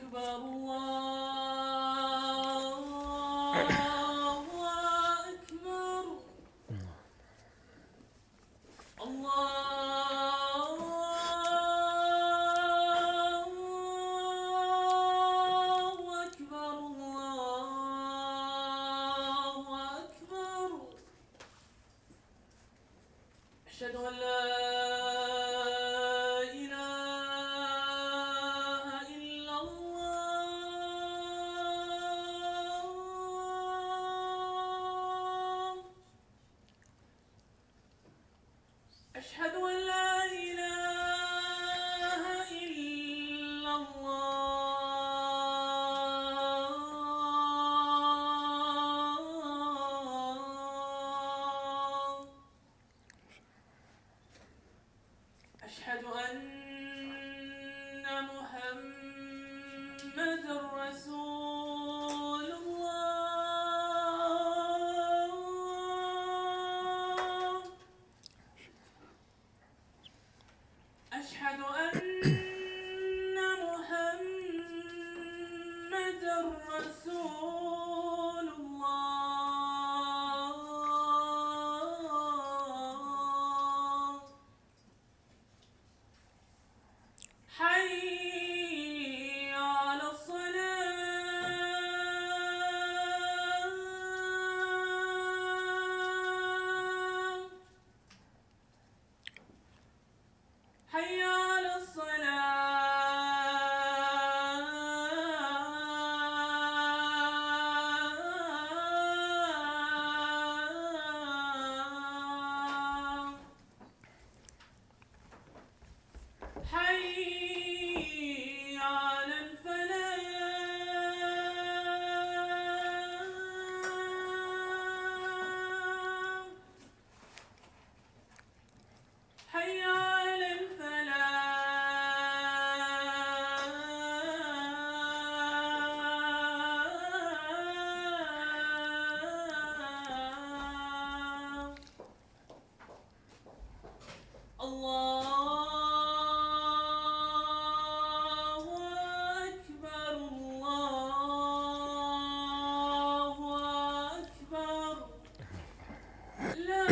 أشهد أن لا إله إلا الله أشهد أن لا إله إلا الله أشهد أن محمد رسول الله أشهد أن محمد رسول الله حي على الصلاة حي على الصلاة حي على الفلاح حي على الفلاح الله أكبر الله أكبر لا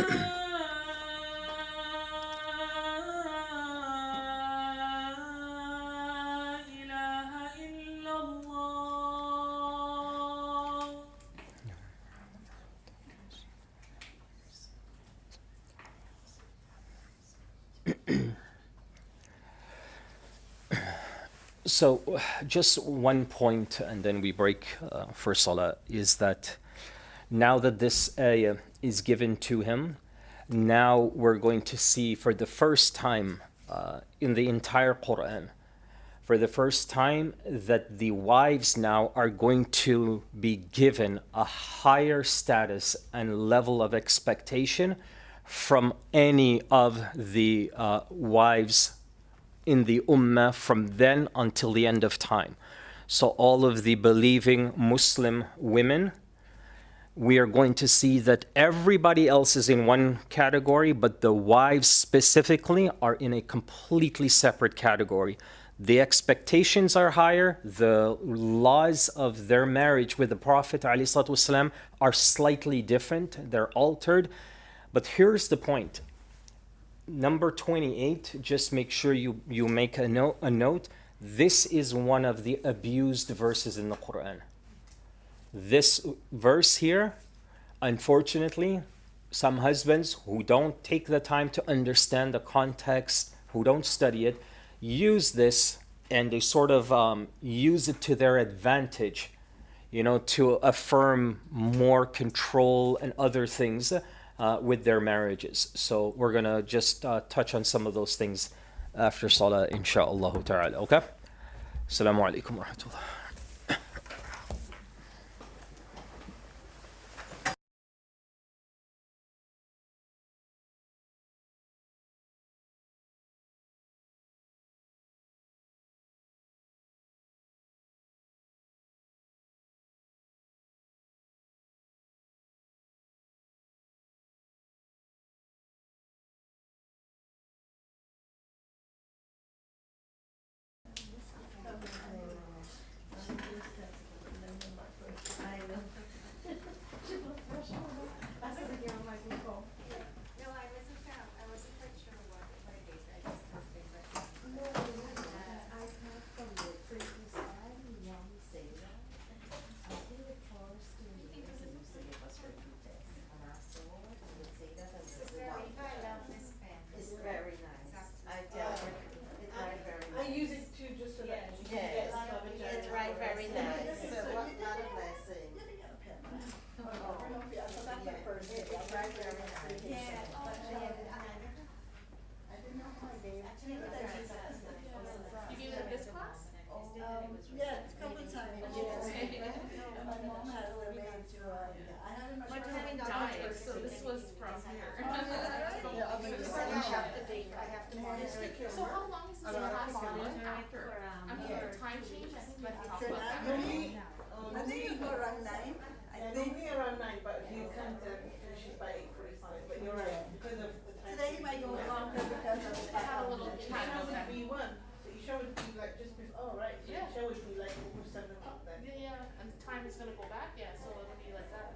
إله إلا الله So, just one point, and then we break for Salah, is that now that this ayah is given to him, now we're going to see for the first time in the entire Quran, for the first time, that the wives now are going to be given a higher status and level of expectation from any of the wives in the ummah from then until the end of time. So all of the believing Muslim women, we are going to see that everybody else is in one category, but the wives specifically are in a completely separate category. The expectations are higher. The laws of their marriage with the Prophet ﷺ are slightly different. They're altered. But here's the point. Number 28, just make sure you make a note. This is one of the abused verses in the Quran. This verse here, unfortunately, some husbands who don't take the time to understand the context, who don't study it, use this and they sort of use it to their advantage, to affirm more control and other things with their marriages. So we're going to just touch on some of those things after Salah, insha'Allah ta'ala. Okay? Assalamu alaikum wa rahmatullah. I have to Yeah, monitor it. it's So how long is this Yeah. class on Yeah. after? I mean, Yeah. the time change, I think we After talked about that. that, right? I think you go around 9. I Yeah, think normally around 9, but he comes and finishes by 8:45. But you're right, because of the time. today might go longer because of the Have a little Isha chat, would okay. be 1, so Isha would be like just before, oh right, so Yeah. Isha would be like almost 7 o'clock then. Yeah, and the time is gonna go back, yeah, so it'll be like that.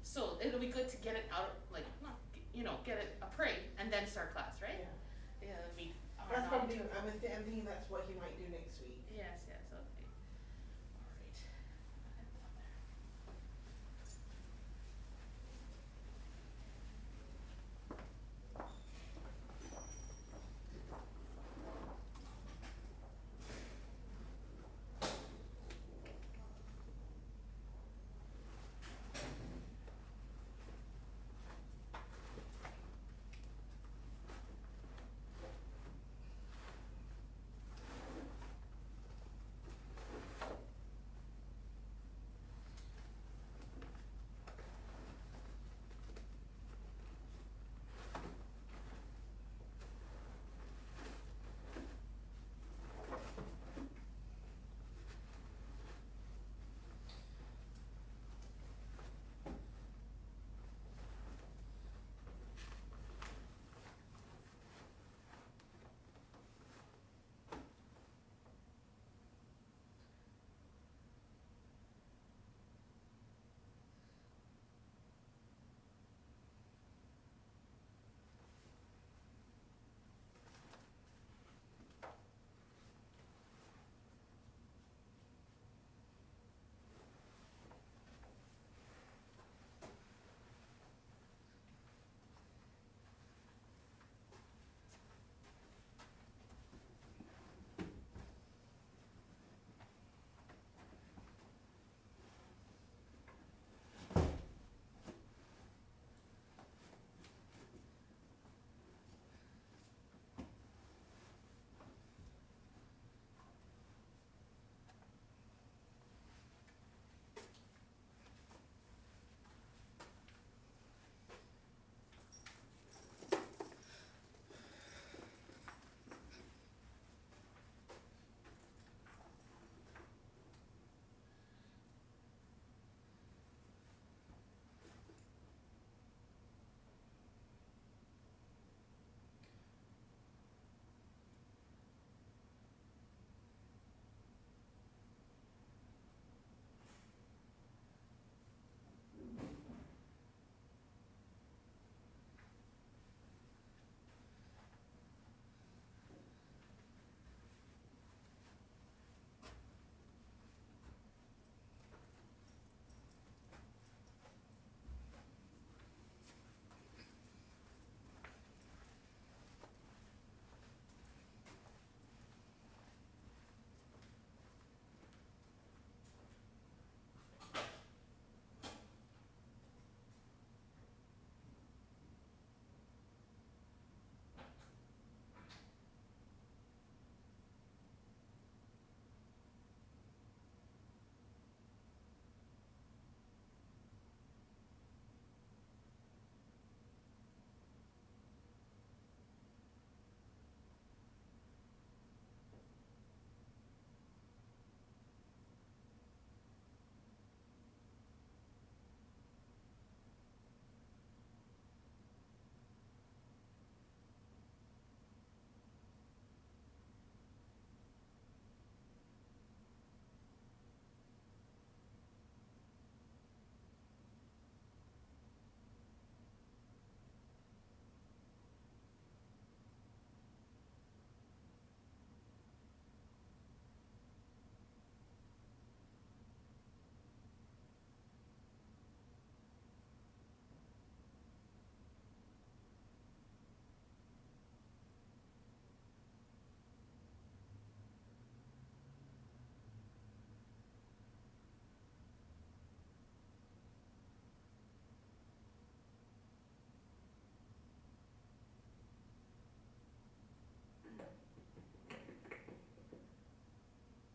So it'll be good to get it out, like, not, you know, get it, pray, and then start class, right? Yeah. Yeah, it'll be hard That's not probably, to. I'm thinking that's what he might do next week. Yes, yes, okay. Alright.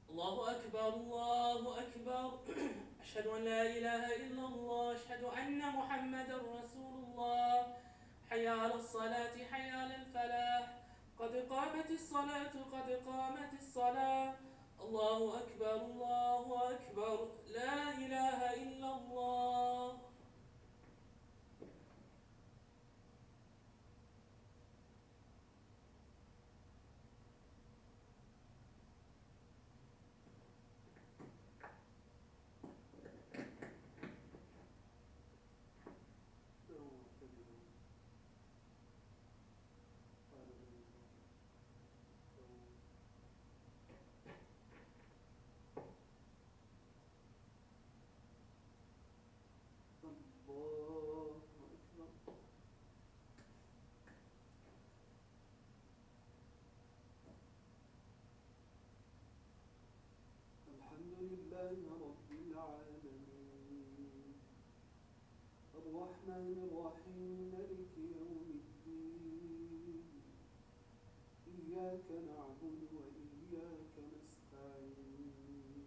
الله أكبر الله أكبر أشهد أن لا إله إلا الله أشهد أن محمدا رسول الله حي على الصلاة حي على الفلاح قامت الصلاة قد قامت الصلاة الله أكبر الله أكبر لا إله إلا الله. الحمد لله رب العالمين الرحمن الرحيم مالك يوم الدين إياك نعبد وإياك نستعين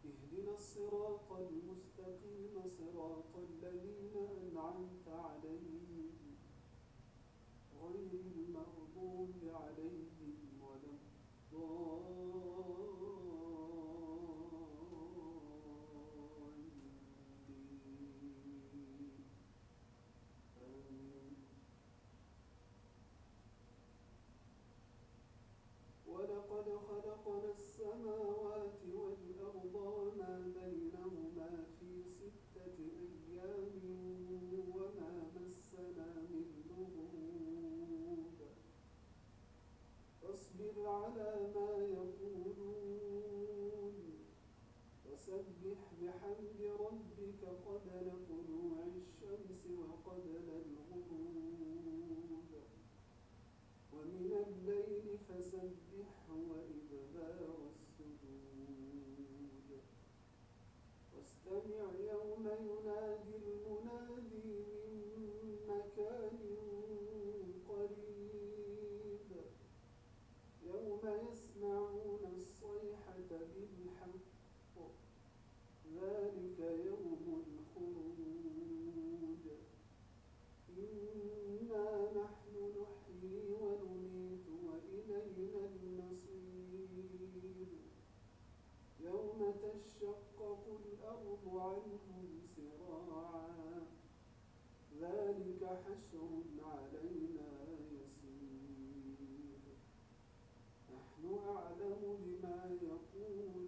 اهدنا الصراط المستقيم صراط الذين أنعمت عليهم غير المغضوب عليهم ولا ولقد خلقنا السماوات والأرض وما بينهما في 6 أيام وما مسنا من لغوب فاصبر على ما يقولون وسبح بحمد ربك قبل طلوع الشمس وقبل الغروب ومن الليل فسبحه وإدبار السجود واستمع يوم ينادي المنادي من مكان قريب يوم يسمعون الصيحة بالحق ذلك يوم الخروج إنا نحن نحيي ونميت وإلينا المصير يوم تشقق الأرض عنهم سراعا ذلك حشر علينا يسير نحن أعلم بما يقولون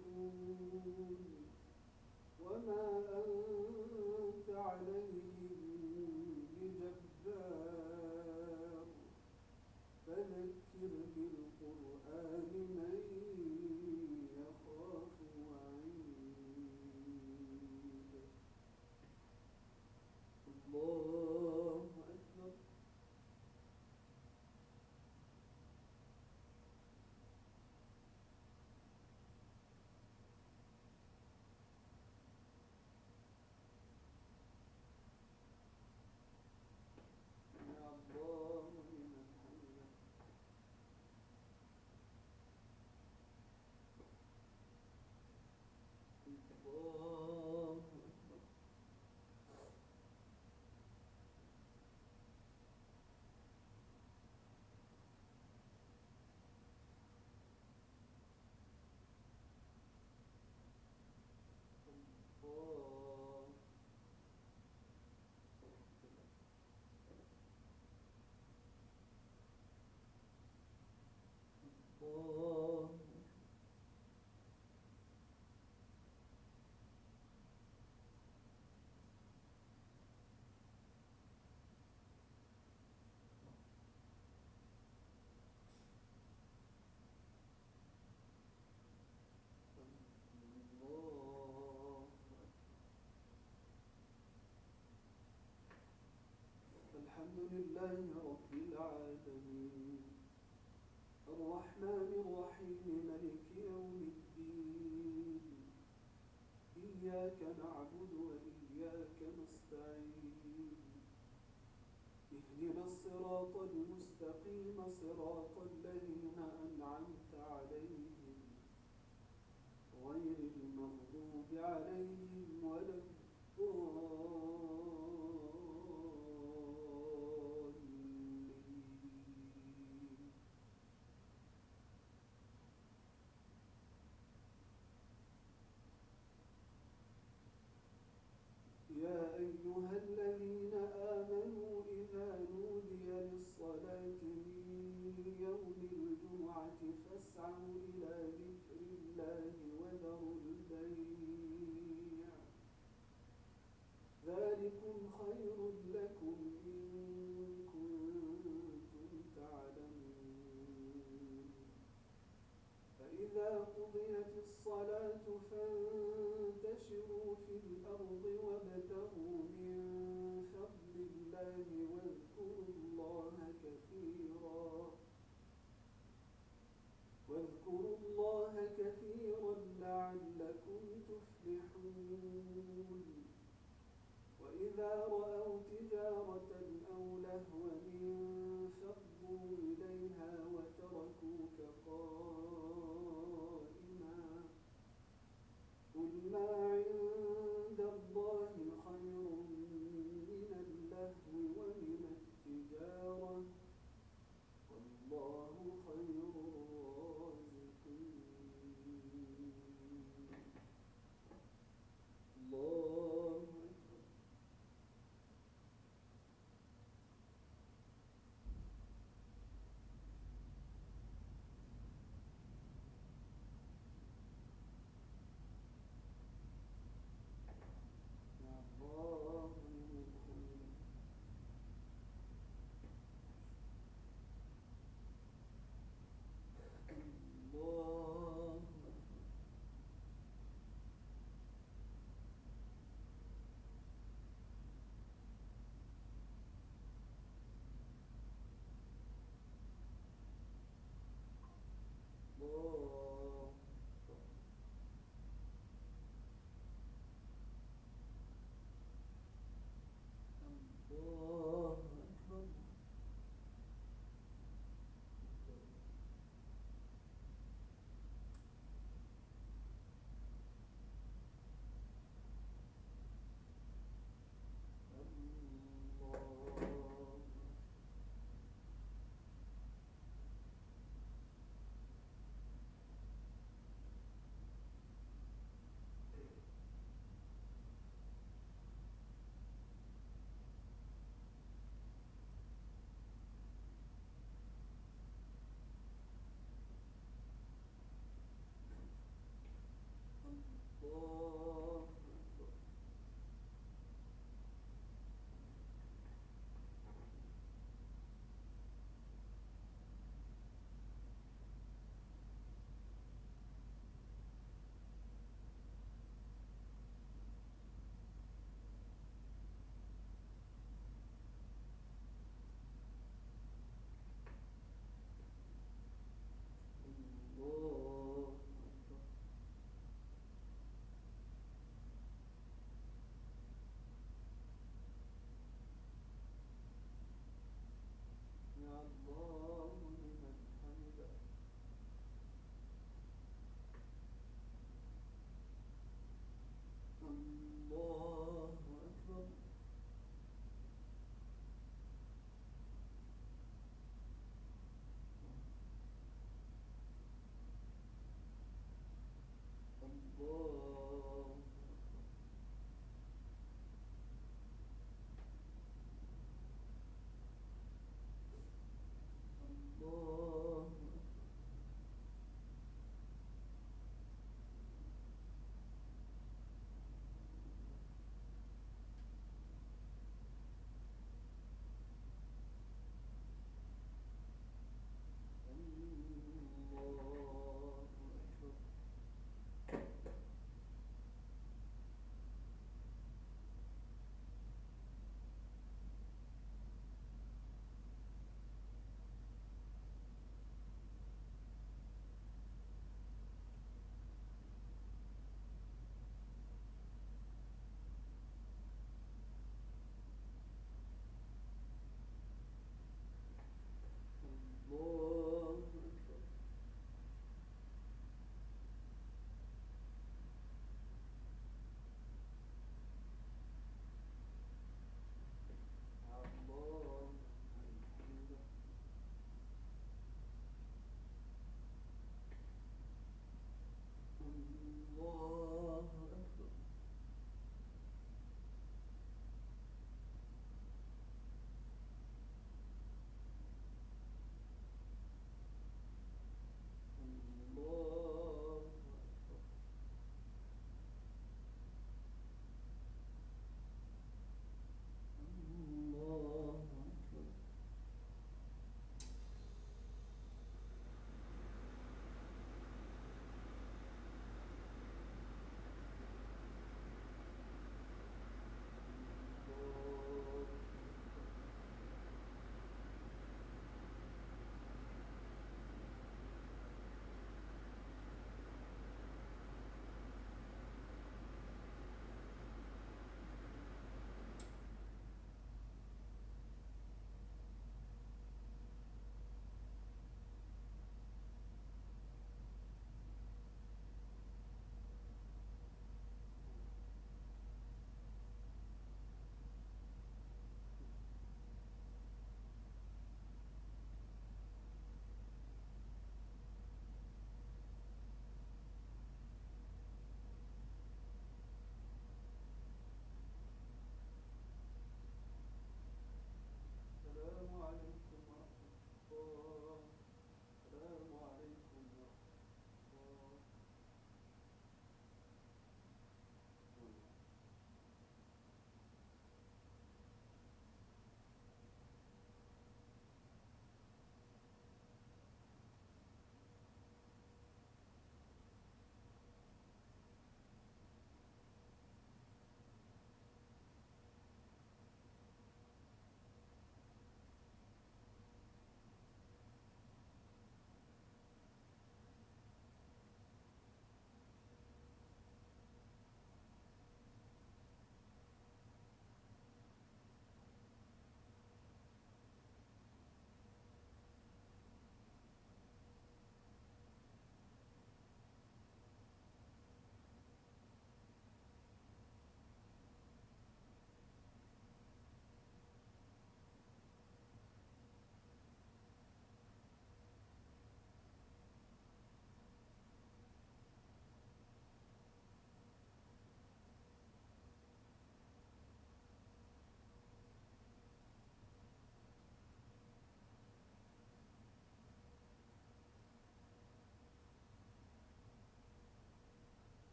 وما أنت عليهم بجبار فذكر بالقرآن من يخاف وعيد الله أكبر يا الله لمن حمده الله أكبر الله الله الله الحمد لله رب العالمين الرحمن الرحيم مالك يوم الدين إياك نعبد وإياك نستعين اهدنا الصراط المستقيم صراط الذين أنعمت عليهم غير المغضوب عليهم ولا الضالين فاسعوا إلى ذكر الله وذروا البيع ذلكم خير لكم إن كنتم تعلمون فإذا قضيت الصلاة فانتشروا في الأرض وابتغوا من فضل الله واذكروا الله كثيرا لعلكم تفلحون وإذا رأوا تجارة أو لهوا انفضوا إليها وتركوك قائما قل ما عند الله خير من اللهو ومن التجارة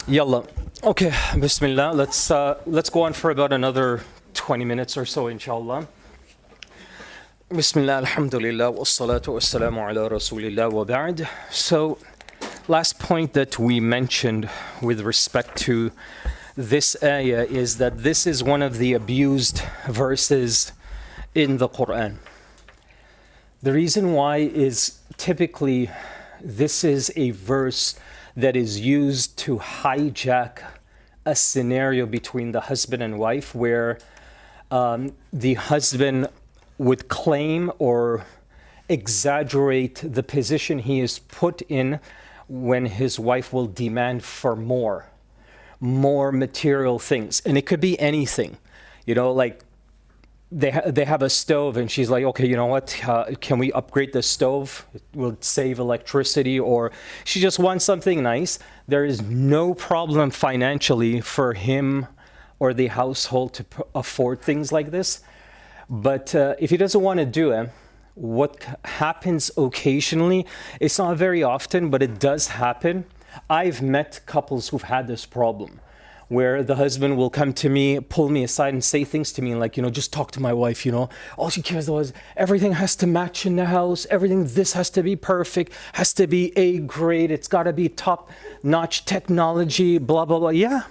Yalla. Okay, Bismillah. Let's go on for about another 20 minutes or so, inshallah. Bismillah, alhamdulillah, wassalatu wassalamu ala rasulillah wa ba'd. So, last point that we mentioned with respect to this ayah is that this is one of the abused verses in the Quran. The reason why is typically this is a verse that is used to hijack a scenario between the husband and wife where the husband would claim or exaggerate the position he is put in when his wife will demand for more material things. And it could be anything, like they have a stove and she's like, okay, you know what, can we upgrade the stove? It will save electricity. Or she just wants something nice. There is no problem financially for him or the household to afford things like this. But if he doesn't want to do it, what happens occasionally, it's not very often, but it does happen. I've met couples who've had this problem where the husband will come to me, pull me aside and say things to me like, just talk to my wife, all she cares about is everything has to match in the house, this has to be perfect, has to be A grade, it's got to be top-notch technology, blah, blah, blah. Yeah,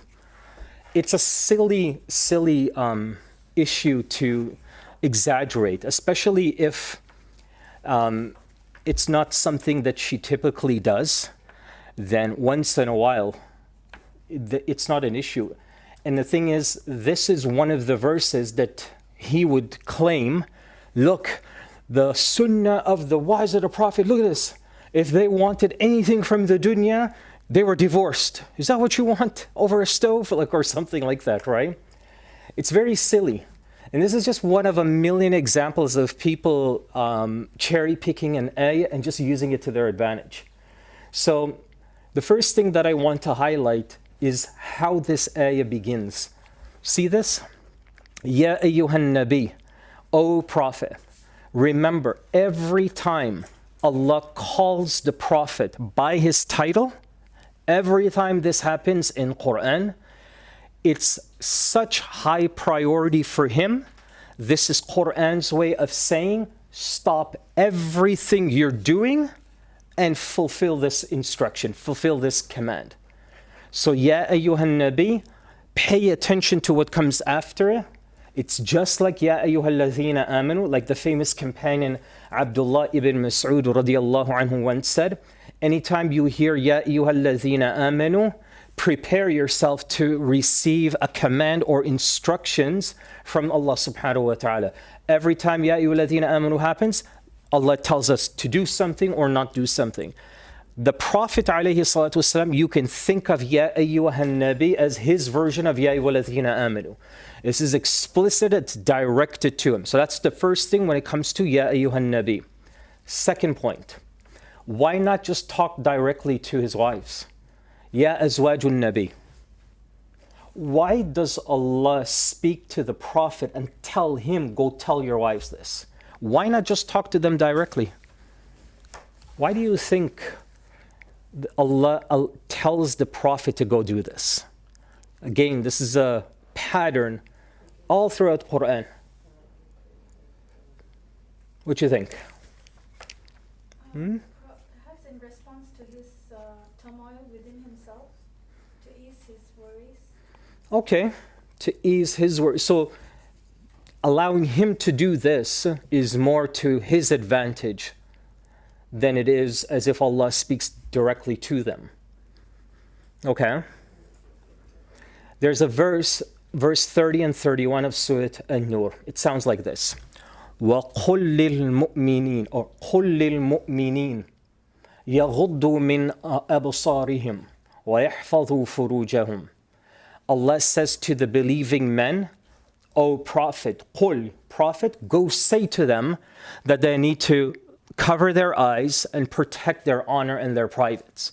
it's a silly issue to exaggerate, especially if it's not something that she typically does. Then once in a while, it's not an issue. And the thing is, this is one of the verses that he would claim, look, the sunnah of the wise of the Prophet, look at this. If they wanted anything from the dunya, they were divorced. Is that what you want over a stove? Or something like that, right? It's very silly. And this is just one of a million examples of people cherry picking an ayah and just using it to their advantage. So the first thing that I want to highlight is how this ayah begins. See this? Ya ayyuhan nabi, O Prophet. Remember, every time Allah calls the Prophet by his title, every time this happens in Quran, it's such high priority for him. This is Quran's way of saying, stop everything you're doing and fulfill this instruction, fulfill this command. So, Ya ayyuhan nabi, pay attention to what comes after it. It's just like Ya ayyuhal ladhina amanu, like the famous companion Abdullah ibn Mas'ud radiyallahu anhu once said, anytime you hear Ya ayyuhal ladhina amanu, prepare yourself to receive a command or instructions from Allah subhanahu wa ta'ala. Every time Ya ayyuhal ladhina amanu happens, Allah tells us to do something or not do something. The Prophet alayhi salatu wasalam, you can think of Ya ayyuhan nabi as his version of Ya ayyuhal ladhina amanu. This is explicit, it's directed to him. So that's the first thing when it comes to Ya ayyuhan nabi. Second point, why not just talk directly to his wives? Ya azwajun nabi. Why does Allah speak to the Prophet and tell him, go tell your wives this? Why not just talk to them directly? Why do you think Allah tells the Prophet to go do this? Again, this is a pattern all throughout Quran. What do you think? Perhaps in response to his turmoil within himself, to ease his worries. Okay, to ease his worries. So allowing him to do this is more to his advantage than it is as if Allah speaks directly to them. Okay? There's a verse 30 and 31 of Surah An-Nur. It sounds like this. وَقُلْ لِلْمُؤْمِنِينَ or قُلْ لِلْمُؤْمِنِينَ يَغُضُّوا مِنْ أَبْصَارِهِمْ وَيَحْفَظُوا فُرُوجَهُمْ. Allah says to the believing men, O Prophet, قُل, Prophet, go say to them that they need to cover their eyes and protect their honor and their privates.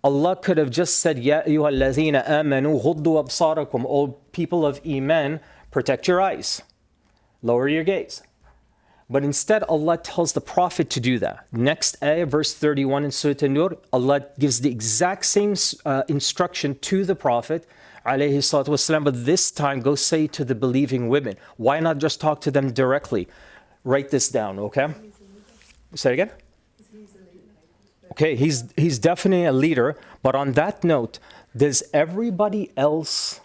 Allah could have just said, Ya ayyuhal ladhina amanu ghuddu absarakum, O people of Iman, protect your eyes, lower your gaze. But instead, Allah tells the Prophet to do that. Next ayah, verse 31 in Surah An-Nur, Allah gives the exact same instruction to the Prophet, alayhi salatu wasalam, but this time go say to the believing women. Why not just talk to them directly? Write this down, okay? Say it again? Okay, he's definitely a leader, but on that note, does everybody else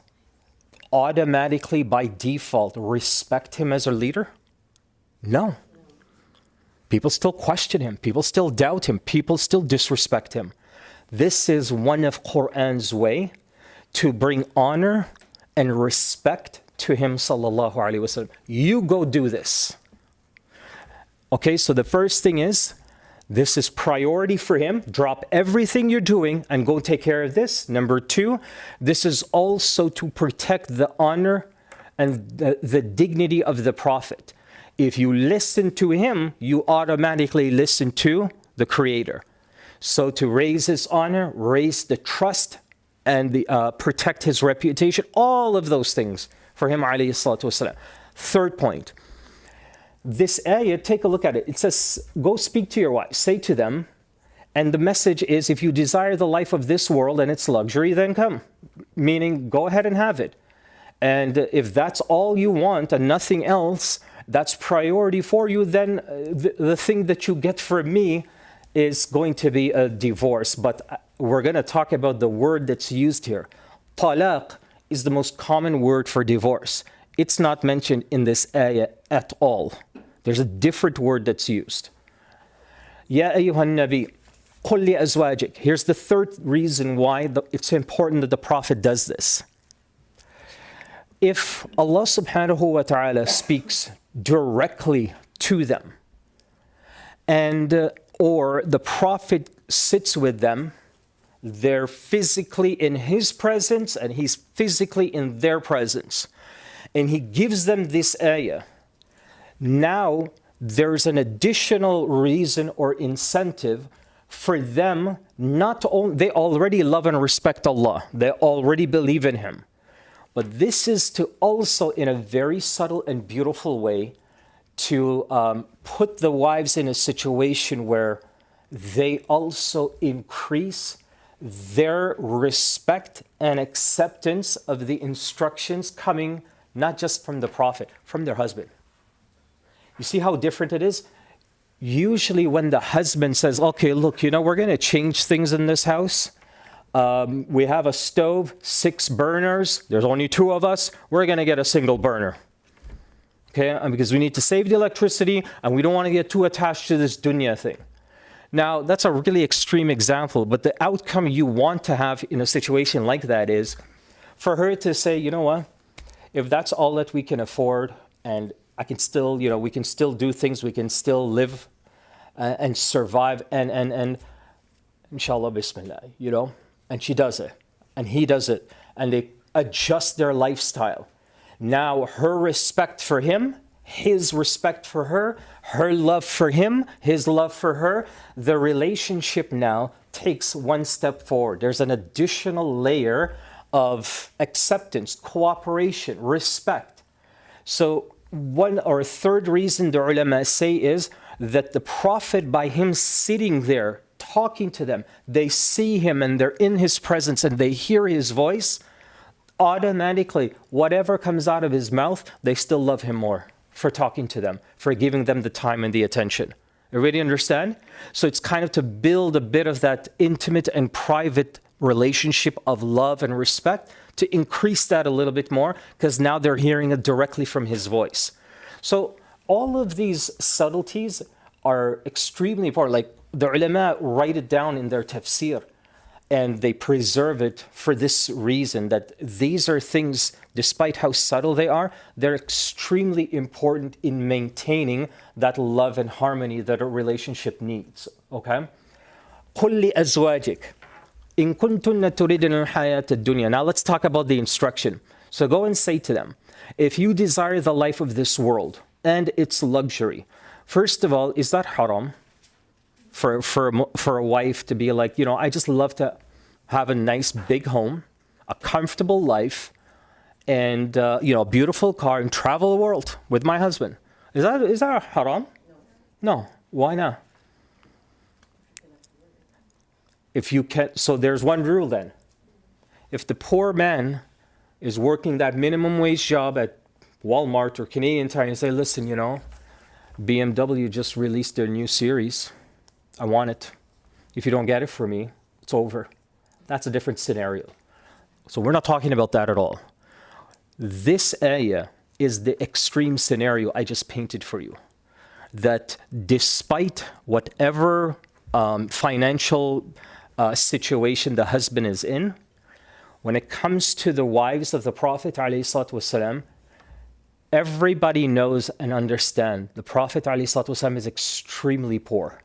automatically by default respect him as a leader? No. People still question him. People still doubt him. People still disrespect him. This is one of Qur'an's way to bring honor and respect to him, sallallahu alaihi wasallam. You go do this. Okay, so the first thing is, this is priority for him. Drop everything you're doing and go take care of this. Number two, this is also to protect the honor and the dignity of the Prophet. If you listen to him, you automatically listen to the Creator. So to raise his honor, raise the trust, and protect his reputation, all of those things for him, alayhi salatu wasalam. Third point, this ayah, take a look at it. It says, go speak to your wives, say to them, and the message is, if you desire the life of this world and its luxury, then come. Meaning, go ahead and have it. And if that's all you want and nothing else, that's priority for you, then the thing that you get from me is going to be a divorce. But we're going to talk about the word that's used here. Talaq is the most common word for divorce. It's not mentioned in this ayah at all. There's a different word that's used. Ya ayyuhan nabi, qul li azwajik. Here's the third reason why it's important that the Prophet does this. If Allah subhanahu wa ta'ala speaks directly to them, and or the Prophet sits with them, they're physically in his presence and he's physically in their presence, and he gives them this ayah, now there's an additional reason or incentive for them. Not only, they already love and respect Allah, they already believe in him, but this is to also, in a very subtle and beautiful way, to put the wives in a situation where they also increase their respect and acceptance of the instructions coming not just from the Prophet, from their husband. You see how different it is? Usually when the husband says, okay, look, you know, we're going to change things in this house. We have a stove, 6 burners. There's only 2 of us. We're going to get a single burner. Okay, because we need to save the electricity and we don't want to get too attached to this dunya thing. Now, that's a really extreme example, but the outcome you want to have in a situation like that is for her to say, you know what, if that's all that we can afford and I can still, you know, we can still do things, we can still live and survive and inshallah, bismillah, you know, and she does it and he does it and they adjust their lifestyle. Now her respect for him, his respect for her love for him, his love for her, the relationship now takes one step forward. There's an additional layer of acceptance, cooperation, respect. So one or third reason the ulama say is that the Prophet, by him sitting there, talking to them, they see him and they're in his presence and they hear his voice, automatically, whatever comes out of his mouth, they still love him more for talking to them, for giving them the time and the attention. Everybody understand? So it's kind of to build a bit of that intimate and private relationship of love and respect, to increase that a little bit more, because now they're hearing it directly from his voice. So all of these subtleties are extremely important. Like the ulama write it down in their tafsir, and they preserve it for this reason, that these are things, despite how subtle they are, they're extremely important in maintaining that love and harmony that a relationship needs. Okay? قُلْ لِأَزْوَاجِكَ إِن كُنْتُنَّ تُرِيدْنَ الْحَيَاةَ الدُّنْيَا. Now let's talk about the instruction. So go and say to them, if you desire the life of this world and its luxury, first of all, is that haram? For a wife to be like, you know, I just love to have a nice big home, a comfortable life, and you know, a beautiful car, and travel the world with my husband. Is that haram? No. Why not? If you can, so there's one rule then. If the poor man is working that minimum wage job at Walmart or Canadian Tire and say, listen, BMW just released their new series. I want it. If you don't get it for me, it's over. That's a different scenario. So we're not talking about that at all. This area is the extreme scenario I just painted for you. That despite whatever financial situation the husband is in, when it comes to the wives of the Prophet ﷺ, everybody knows and understands the Prophet ﷺ is extremely poor.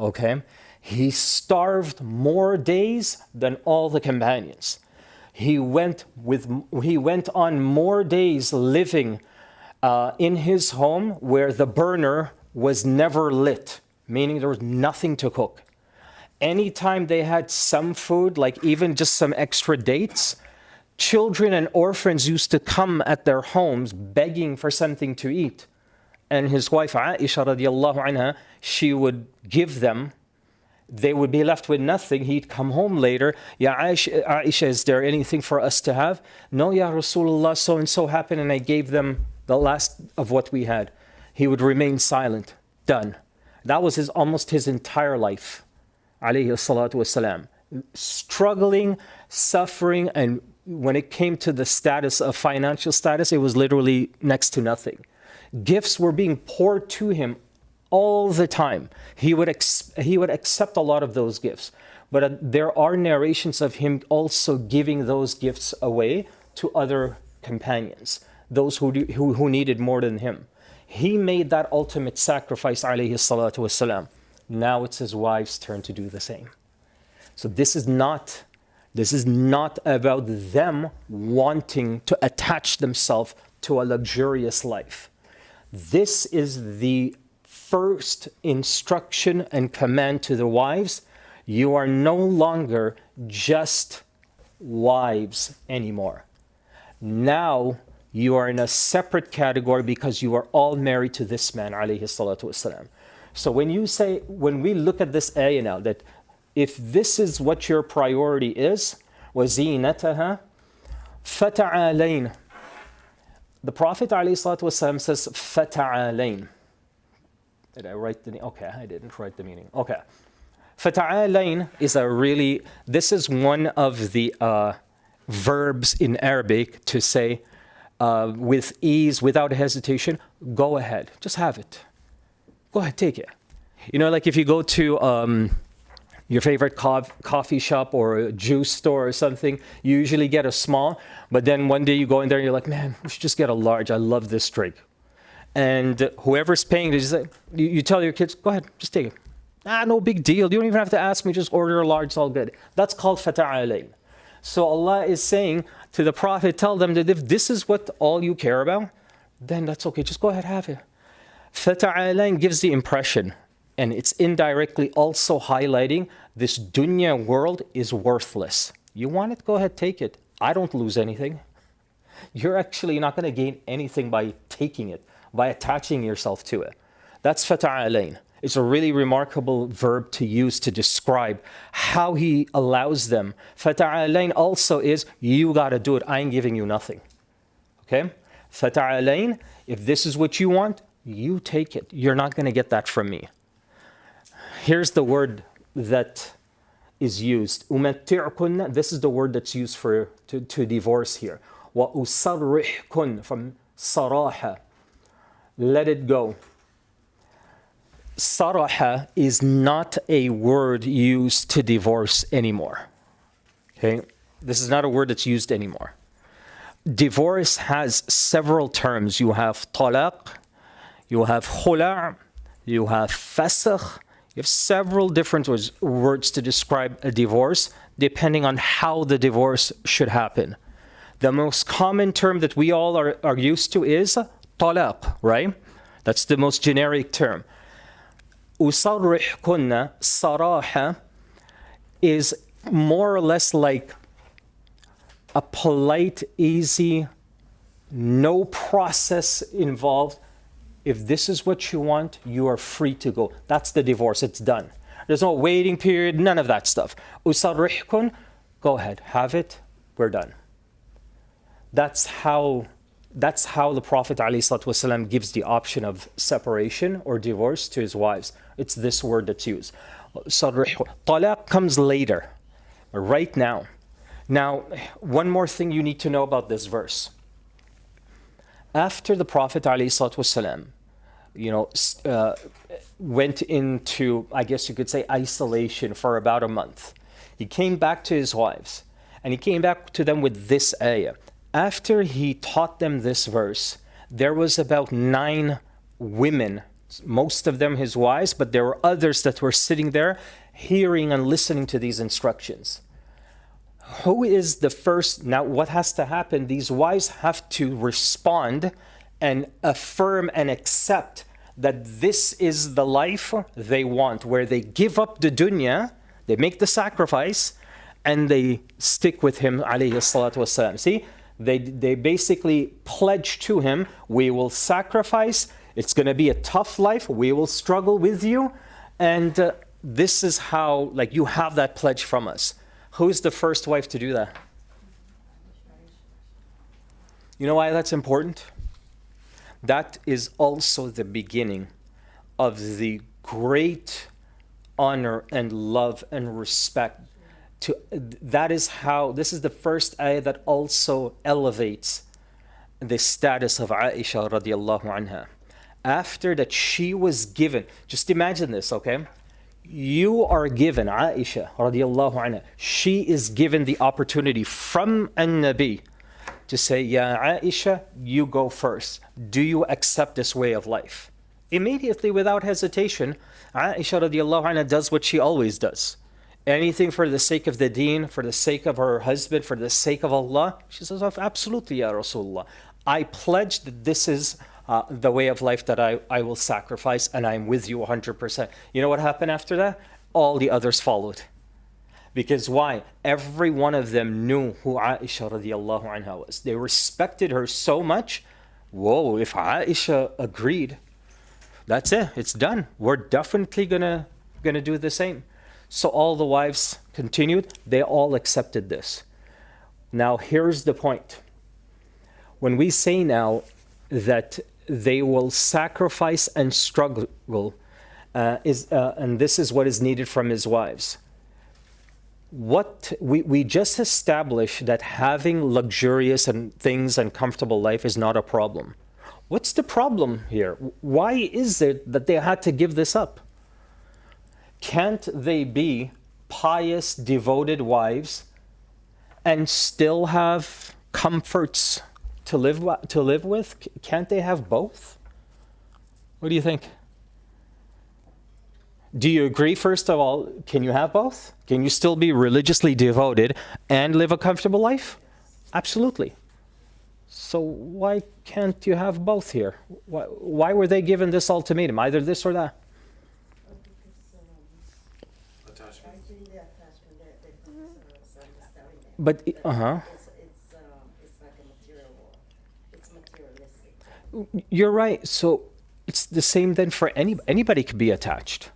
Okay? He starved more days than all the companions. He went on more days living in his home where the burner was never lit, meaning there was nothing to cook. Anytime they had some food, like even just some extra dates, children and orphans used to come at their homes begging for something to eat. And his wife Aisha radiallahu anha, she would give them. They would be left with nothing. He'd come home later. Ya Aisha, is there anything for us to have? No, Ya Rasulullah, so and so happened and I gave them the last of what we had. He would remain silent. Done. That was almost his entire life. Alayhi salatu wasalam. Struggling, suffering, and when it came to the status of financial status, it was literally next to nothing. Gifts were being poured to him all the time. He would accept a lot of those gifts. But there are narrations of him also giving those gifts away to other companions, those who needed more than him. He made that ultimate sacrifice, alayhi salatu wasalam. Now it's his wife's turn to do the same. So this is not about them wanting to attach themselves to a luxurious life. This is the first instruction and command to the wives. You are no longer just wives anymore. Now you are in a separate category because you are all married to this man, alayhi salatu wasalam. So when we look at this ayah now, that if this is what your priority is, وَزِينَتَهَا فَتَعَالَيْنَ. The Prophet ﷺ says, فَتَعَالَيْنَ. Did I write the name? Okay, I didn't write the meaning. Okay. فَتَعَالَيْنَ is this is one of the verbs in Arabic to say with ease, without hesitation, go ahead, just have it. Go ahead, take it. Like if you go to your favorite coffee shop or a juice store or something, you usually get a small, but then one day you go in there and you're like, man, we should just get a large. I love this drink. And whoever's paying, you tell your kids, go ahead, just take it. No big deal. You don't even have to ask me, just order a large, it's all good. That's called fata'alayn. So Allah is saying to the Prophet, tell them that if this is what all you care about, then that's okay, just go ahead, have it. Fata'alayn gives the impression, and it's indirectly also highlighting this dunya world is worthless. You want it? Go ahead, take it. I don't lose anything. You're actually not going to gain anything by taking it, by attaching yourself to it. That's fata'alayn. It's a really remarkable verb to use to describe how he allows them. Fata'alayn also is, you got to do it. I ain't giving you nothing. Okay? Fata'alayn, if this is what you want, you take it. You're not going to get that from me. Here's the word that is used. Umatti'kunna, this is the word that's used to divorce here. Wa usarrihkun, from saraha. Let it go. Saraha is not a word used to divorce anymore. Okay? This is not a word that's used anymore. Divorce has several terms. You have talaq, you have khula', you have fasakh. You have several different words to describe a divorce, depending on how the divorce should happen. The most common term that we all are used to is talaq, right? That's the most generic term. Usarrihkunna, saraha, is more or less like a polite, easy, no process involved. If this is what you want, you are free to go. That's the divorce. It's done. There's no waiting period, none of that stuff. Usarrihkun, go ahead, have it, we're done. That's how the Prophet ﷺ gives the option of separation or divorce to his wives. It's this word that's used. Talaq comes later, right now. Now, one more thing you need to know about this verse. After the Prophet ﷺ, went into, I guess you could say, isolation for about a month, he came back to his wives, and he came back to them with this ayah. After he taught them this verse, there was about 9 women, most of them his wives, but there were others that were sitting there hearing and listening to these instructions. Who is the first? Now, what has to happen? These wives have to respond and affirm and accept that this is the life they want, where they give up the dunya, they make the sacrifice, and they stick with him, alayhi salatu wasalam. See, they basically pledge to him, we will sacrifice, it's going to be a tough life, we will struggle with you, and this is how, like, you have that pledge from us. Who's the first wife to do that? You know why that's important? That is also the beginning of the great honor and love and respect. This is the first ayah that also elevates the status of Aisha radiallahu anha. After that she was given, just imagine this, okay? You are given, Aisha radiallahu anha, she is given the opportunity from an-Nabi to say, Ya Aisha, you go first. Do you accept this way of life? Immediately, without hesitation, Aisha radiallahu anha does what she always does. Anything for the sake of the deen, for the sake of her husband, for the sake of Allah. She says, absolutely, Ya Rasulullah. I pledge that this is the way of life that I will sacrifice, and I'm with you 100%. You know what happened after that? All the others followed. Because why? Every one of them knew who Aisha radiallahu anha was. They respected her so much. Whoa, if Aisha agreed, that's it. It's done. We're definitely gonna do the same. So all the wives continued. They all accepted this. Now here's the point. When we say now that they will sacrifice and struggle, and this is what is needed from his wives. What we just established that having luxurious and things and comfortable life is not a problem. What's the problem here? Why is it that they had to give this up? Can't they be pious, devoted wives and still have comforts to live with? Can't they have both? What do you think? Do you agree, first of all, can you have both? Can you still be religiously devoted and live a comfortable life? Absolutely. So why can't you have both here? Why were they given this ultimatum, either this or that? But It's like a material war. It's materialistic. You're right. So it's the same then for anybody could be attached.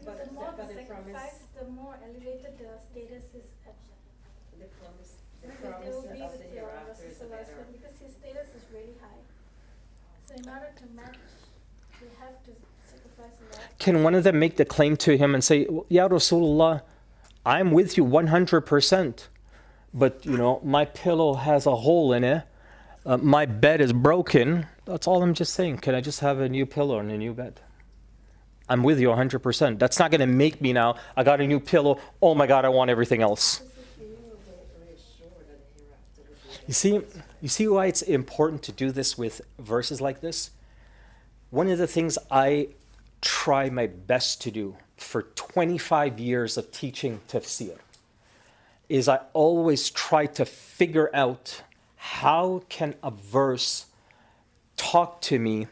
The more the sacrifice, the more elevated the status is at. The promise Because they will be of with the your hereafter is a Rasulullah, better. because his status is really high. So in order to match, we have to sacrifice a lot. Can one of them make the claim to him and say, Ya Rasulullah, I'm with you 100%, but my pillow has a hole in it, my bed is broken, that's all I'm just saying. Can I just have a new pillow and a new bed? I'm with you 100%. That's not going to make me now, I got a new pillow, oh my God, I want everything else. You see why it's important to do this with verses like this? One of the things I try my best to do for 25 years of teaching tafsir is I always try to figure out how can a verse talk to me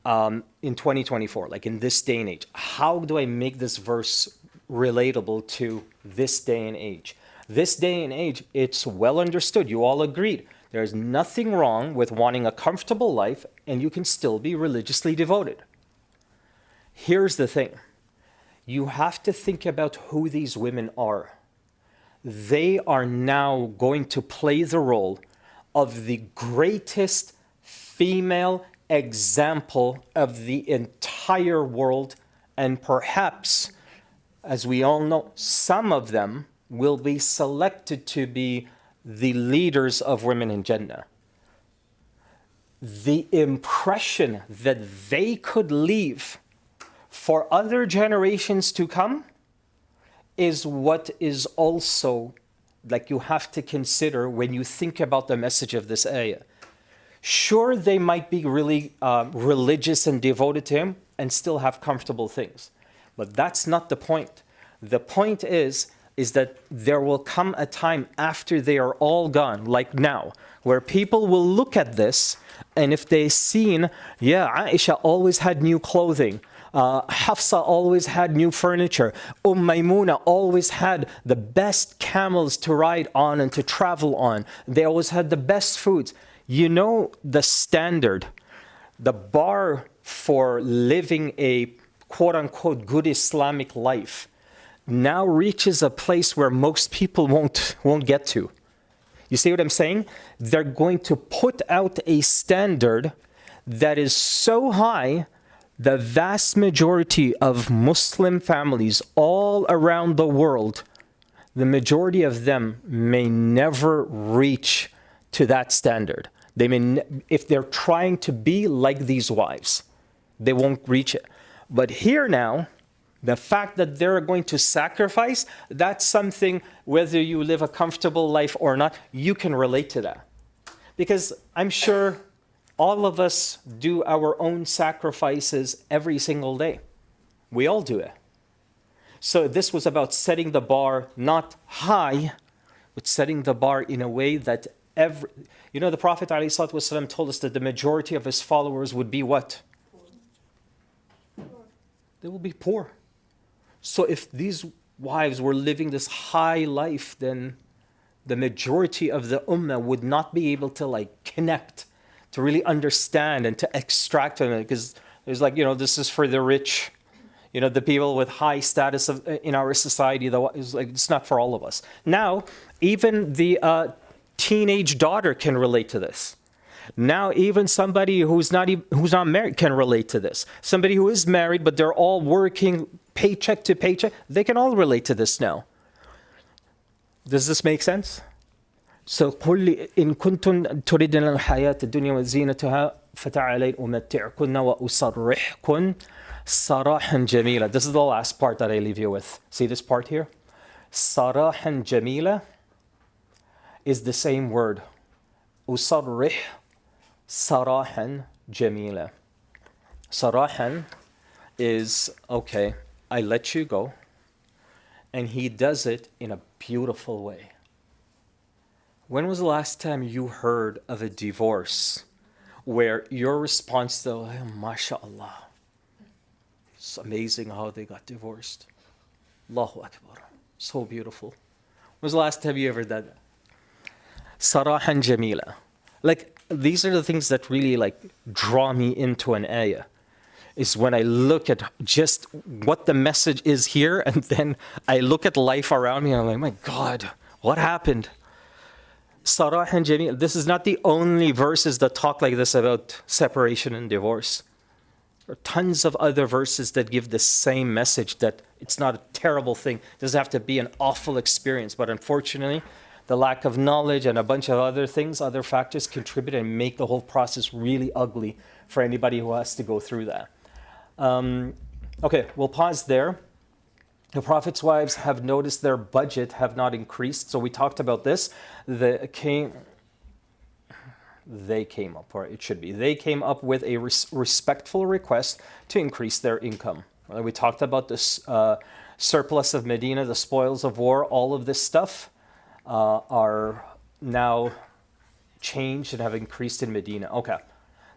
in 2024, like in this day and age. How do I make this verse relatable to this day and age? This day and age, it's well understood. You all agreed There's nothing wrong with wanting a comfortable life, and you can still be religiously devoted. Here's the thing. You have to think about who these women are. They are now going to play the role of the greatest female example of the entire world, and perhaps, as we all know, some of them will be selected to be the leaders of women in Jannah. The impression that they could leave for other generations to come is what is also like you have to consider when you think about the message of this ayah. Sure, they might be really religious and devoted to him and still have comfortable things. But that's not the point. The point is that there will come a time after they are all gone, like now, where people will look at this, and if they've seen, yeah, Aisha always had new clothing, Hafsa always had new furniture, Maymuna always had the best camels to ride on and to travel on, they always had the best foods. You know, the standard, the bar for living a quote-unquote good Islamic life now reaches a place where most people won't get to. You see what I'm saying? They're going to put out a standard that is so high, the vast majority of Muslim families all around the world, the majority of them may never reach to that standard. They may, if they're trying to be like these wives, they won't reach it. But here now, the fact that they're going to sacrifice, that's something, whether you live a comfortable life or not, you can relate to that. Because I'm sure all of us do our own sacrifices every single day. We all do it. So this was about setting the bar not high, but setting the bar in a way that you know, the Prophet ﷺ told us that the majority of his followers would be what? They will be poor. So if these wives were living this high life, then the majority of the ummah would not be able to like connect, to really understand and to extract from it. Because there's like, you know, this is for the rich, you know, the people with high status in our society. It's not for all of us. Now, even the teenage daughter can relate to this. Now, even somebody who's not married can relate to this. Somebody who is married, but they're all working paycheck to paycheck, they can all relate to this now. Does this make sense? So, قل إن كنتن تريدن الحياة الدنيا وزينتها فتعالين أمتعكن وأسرحكن سراحا جميلا. This is the last part that I leave you with. See this part here? سراحا جميلا is the same word. أسرح سراحا جميلا. Sarahan is, okay, I let you go, and he does it in a beautiful way. When was the last time you heard of a divorce where your response to, oh, mashallah, it's amazing how they got divorced. Allahu Akbar, so beautiful. When was the last time you ever did that? Sarahan jamila. Like, these are the things that really like draw me into an ayah, is when I look at just what the message is here, and then I look at life around me and I'm like, my God, what happened? Sarahan jamila. This is not the only verses that talk like this about separation and divorce. There are tons of other verses that give the same message, that it's not a terrible thing. It doesn't have to be an awful experience, but unfortunately, the lack of knowledge and a bunch of other things, other factors contribute and make the whole process really ugly for anybody who has to go through that. Okay, we'll pause there. The Prophet's wives have noticed their budget have not increased. So we talked about this. They came up, or it should be, they came up with a respectful request to increase their income. We talked about this surplus of Medina, the spoils of war, all of this stuff are now changed and have increased in Medina. Okay,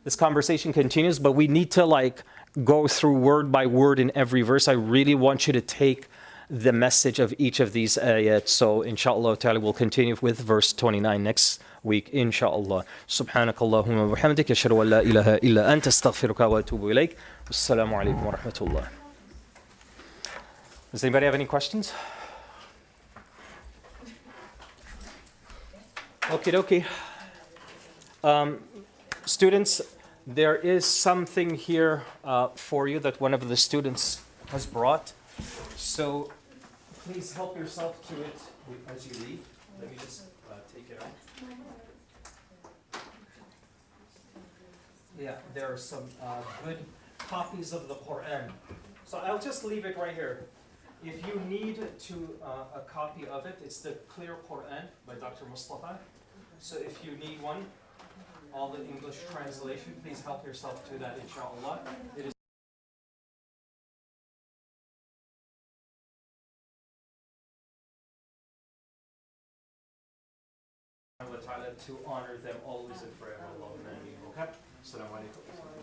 this conversation continues, but we need to like go through word by word in every verse. I really want you to take the message of each of these ayat. So inshallah ta'ala we'll continue with verse 29 next week, inshallah. Subhanakallahumma wa bihamdika ashhadu an la ilaha illa anta astaghfiruka wa atubu ilayk. Wassalamu alaikum wa rahmatullah. Does anybody have any questions? Okie dokie. Students, there is something here for you that one of the students has brought. So please help yourself to it as you leave. Let me just take it out. Yeah, there are some good copies of the Quran. So I'll just leave it right here. If you need a copy of it, it's the Clear Quran by Dr. Musleh Khan. So if you need one, all the English translation, please help yourself to that, inshallah. It is to honor them always and forever. Allahumma ameen. Okay? Assalamu alaikum.